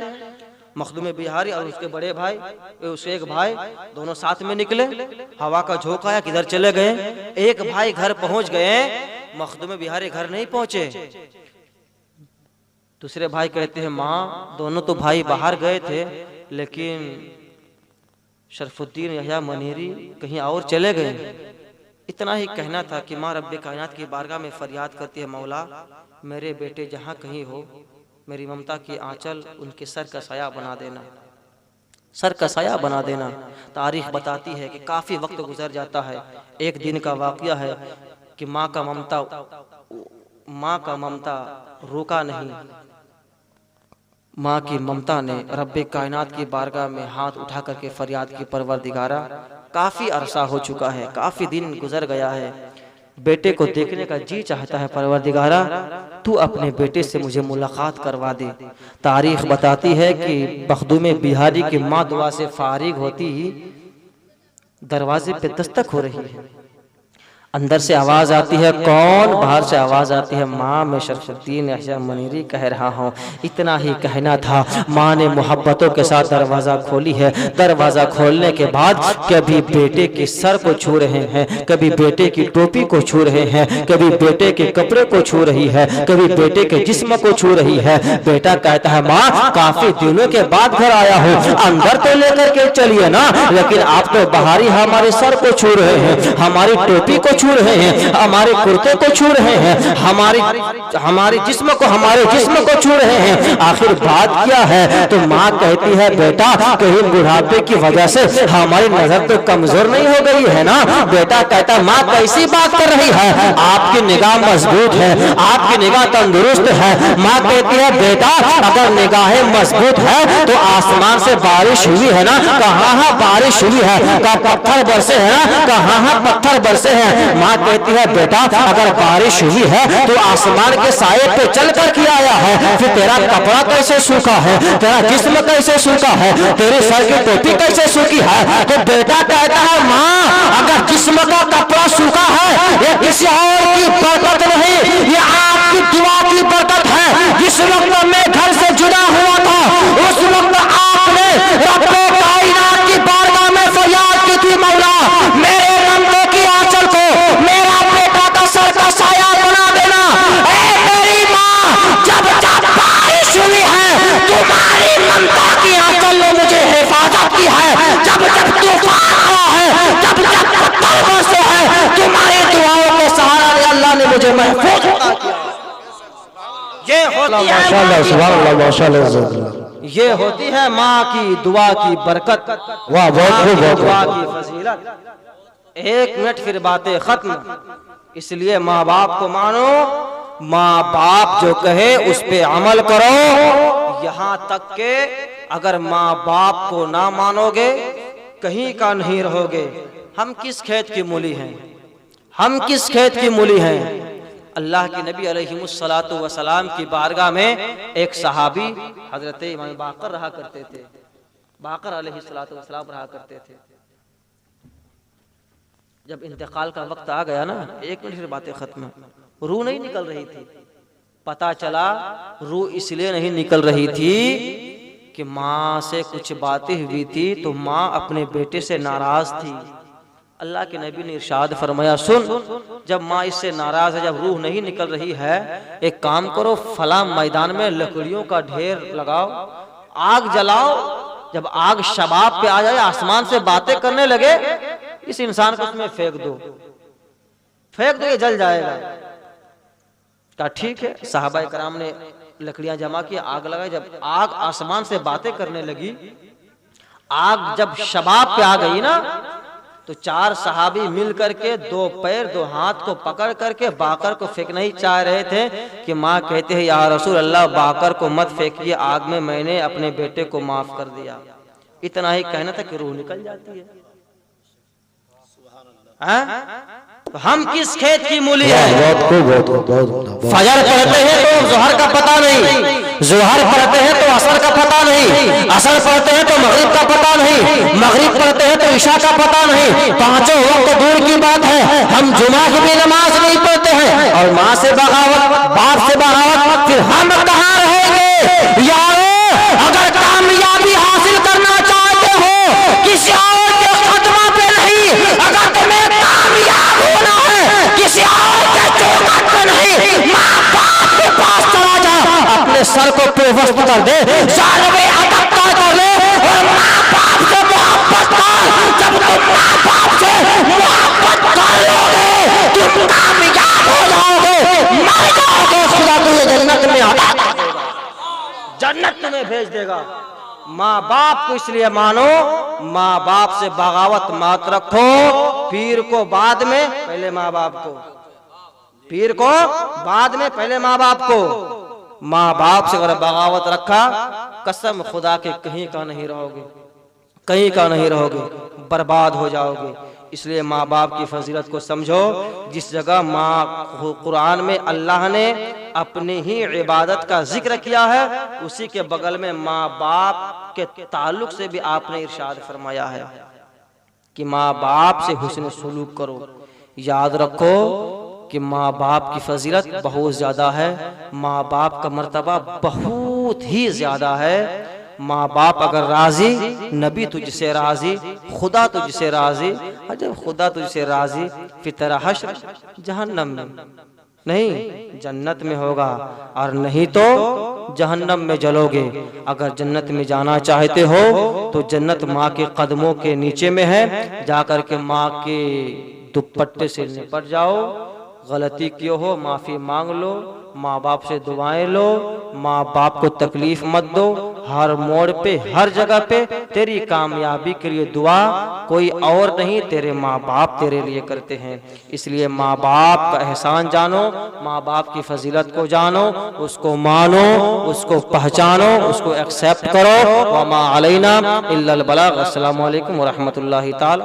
मखदूम बिहारी और उसके बड़े भाई, उसके एक भाई, दोनों साथ में निकले। हवा का झोंका आया, किधर चले गए? एक भाई घर पहुंच गए, मखदूम बिहारी घर नहीं पहुंचे। दूसरे भाई कहते हैं, माँ दोनों तो भाई बाहर गए थे, लेकिन शरफुद्दीन यहया मुनीरी कहीं और चले गए। इतना ही कहना था कि माँ रब्बे कायनात की बारगाह में फरियाद करती है, मौला मेरे बेटे जहाँ कहीं हो, मेरी ममता की आंचल उनके सर का साया बना देना, सर का साया बना देना। तारीख बताती है कि काफ़ी वक्त गुजर जाता है। एक दिन का वाक़या है कि माँ का ममता रुका नहीं। माँ की ममता ने रब्बे कायनात की बारगाह में हाथ उठा करके फरियाद की, परवरदिगारा काफ़ी अरसा हो चुका है, काफ़ी दिन गुजर गया है, बेटे को देखने का जी चाहता है, परवरदिगारा तू अपने बेटे से मुझे मुलाकात करवा दे। तारीख बताती है कि मखदूम बिहारी की माँ दुआ से फारिग होती ही दरवाजे पे दस्तक हो रही है। अंदर से आवाज आती है, कौन? बाहर से आवाज आती है, माँ मैं शरफुद्दीन यहया मुनीरी कह रहा हूँ। इतना ही कहना था, माँ ने मोहब्बतों के साथ दरवाजा खोली है। दरवाजा खोलने के बाद कभी बेटे के सर को छू रहे हैं, कभी बेटे की टोपी को छू रहे हैं, कभी बेटे के कपड़े को छू रही है, कभी बेटे के जिस्म को छू रही है। बेटा कहता है, माँ काफी दिनों के बाद घर आया हूँ, अंदर तो लेकर के चलिए ना, लेकिन आप तो बाहर ही हमारे सर को छू रहे हैं, हमारी टोपी को छू रहे हैं, हमारे कुर्ते को छू रहे हैं, हमारे जिस्म को छू रहे हैं। आखिर बात क्या है? तो माँ कहती है, बेटा कहीं बुढ़ापे की वजह से हमारी नजर तो कमजोर नहीं हो गई है ना? बेटा कहता है, माँ कैसी बात कर रही है, आपकी निगाह मजबूत है, आपकी निगाह तंदुरुस्त है। माँ कहती है, बेटा अगर निगाहें मजबूत है तो आसमान से बारिश हुई है ना? कहाँ बारिश हुई है? पत्थर बरसे है ना? कहाँ पत्थर बरसे हैं? माँ कहती है, बेटा अगर बारिश हुई है तो आसमान के साये पे चल कर के आया है, फिर तेरा कपड़ा कैसे सूखा है, तेरा जिस्म कैसे सूखा है, तेरे सर की टोपी कैसे सूखी है? तो बेटा कहता है, माँ अगर जिस्म का कपड़ा सूखा है ये किसी और की बरकत नहीं, ये आपकी दुआ की बरकत है। जिस वक्त मैं घर से जुड़ा हुआ था उस वक्त आपने रब्बे कायनात की बारगाह में फरियाद की थी, मौला मेरे ममते की आंचल को मेरा बेटा का सर का साया बना देना। ऐ मेरी माँ, जब जब बारिश हुई है तुम्हारी ममता की आंचल ने मुझे हिफाजत की है, जब जब तूफान आया है, जब जब पत्थर बरसे हैं, तुम्हारी दुआओं के सहारे अल्लाह ने मुझे महफूज किया। ये होती है माँ की दुआ की बरकत, दुआ की फजीलत। 1 मिनट फिर बातें खत्म। इसलिए माँ बाप को मानो, माँ बाप जो कहे उस पे अमल करो। यहाँ तक के अगर माँ बाप को ना मानोगे कहीं का नहीं रहोगे। हम किस खेत की मूली हैं? हम किस खेत की मूली हैं? अल्लाह के नबी अलैहिमुस्सलातु वस्सलाम की बारगाह में एक सहाबी हजरत इमाम बाकर रहा करते थे। बाकर अलैहिस्सलातु वस्सलाम रहा करते थे। जब इंतकाल का वक्त आ गया ना, 1 मिनट फिर बातें खत्म, रूह नहीं निकल रही थी। पता चला रूह इसलिए नहीं निकल रही थी कि माँ से कुछ बातें हुई थी तो माँ अपने बेटे से नाराज थी। अल्लाह के नबी ने इरशाद फरमाया, सुन जब माँ इससे नाराज है, जब रूह नहीं निकल रही है, एक काम करो, फला मैदान में लकड़ियों का ढेर लगाओ, आग जलाओ। जब आग शबाब पे आ जाए, आसमान से बातें करने लगे, इस इंसान को उसमें फेंक दो, ये जल जाएगा। कहा ठीक है। साहबा कराम ने लकड़ियां जमा की, आग लगाई। जब आग आसमान से बातें करने लगी, आग जब शबाब पे आ गई ना, तो चार सहाबी मिल करके दो पैर दो हाथ को पकड़ करके बाकर को फेंकना ही चाह रहे थे कि माँ कहते हैं या रसूल अल्लाह बाकर को मत फेंकिए आग में, मैंने अपने बेटे को माफ कर दिया। इतना ही कहना था कि रूह निकल जाती है। तो हम किस खेत की मूली है? फजर पढ़ते हैं तो जोहर का पता नहीं, जोहर पढ़ते हैं तो असर का पता नहीं, असर पढ़ते हैं तो मगरिब का पता नहीं, मगरिब पढ़ते हैं तो इशा का पता नहीं। पांचों वक्त दूर की बात है, हम जुमा की भी नमाज नहीं पढ़ते हैं और माँ से बगावत, बाप से बगावत, फिर हम कहाँ रहेंगे? यारो, अगर कामयाबी हासिल करना चाहते हो किसी और के कदमों पे नहीं, अगर तुम्हें कामयाब होना है किसी और के चौखट पे नहीं, माँ बाप के पास चला जा, अपने सर को पेवस्त कर दे, जालवे अदब कर ले और माँ बाप से मोहब्बत कर। जब तुम माँ बाप से मोहब्बत कर लोगे तुम कामयाब हो जाओगे, मर जाओगे, खुदा तुम्हें जन्नत में हटा देगा, जन्नत तुम्हें भेज देगा। माँ बाप को इसलिए मानो, माँ बाप से बगावत मत रखो। पीर को बाद में, पहले माँ बाप को, पीर को बाद में, पहले माँ बाप को। माँ बाप से अगर बगावत रखा, कसम खुदा के कहीं का नहीं रहोगे, कहीं का नहीं रहोगे, बर्बाद हो जाओगे। इसलिए माँ बाप की फजीलत को समझो। जिस जगह माँ, कुरान में अल्लाह ने अपनी ही इबादत का जिक्र किया है, उसी के बगल में माँ बाप के ताल्लुक से भी आपने इरशाद फरमाया है कि माँ बाप से हुस्न सुलूक करो। याद रखो कि माँ बाप की फजीलत बहुत ज़्यादा है, माँ बाप का मर्तबा बहुत ही ज़्यादा है। माँ बाप अगर राजी, नबी तुझसे राजी, खुदा तुझसे राजी, और जब खुदा तुझसे राजी फिर तेरा हश्र जहन्नम में नहीं जन्नत में होगा, और नहीं तो जहन्नम में जलोगे। अगर जन्नत में जाना चाहते हो तो जन्नत माँ के कदमों के नीचे में है, जाकर के माँ के दुपट्टे से निपट जाओ। गलती क्यों हो माफ़ी मांग लो, माँ बाप से दुआएं लो, माँ बाप को तकलीफ मत दो। हर मोड़ पे, हर जगह पे तेरी कामयाबी के लिए दुआ कोई और नहीं, तेरे माँ बाप तेरे लिए करते हैं। इसलिए माँ बाप का एहसान जानो, माँ बाप की फजीलत को जानो, उसको मानो, उसको पहचानो, उसको एक्सेप्ट करो। वमा अलैना इल्लल बलाग। अस्सलामु अलैकुम व रहमतुल्लाहि ताला।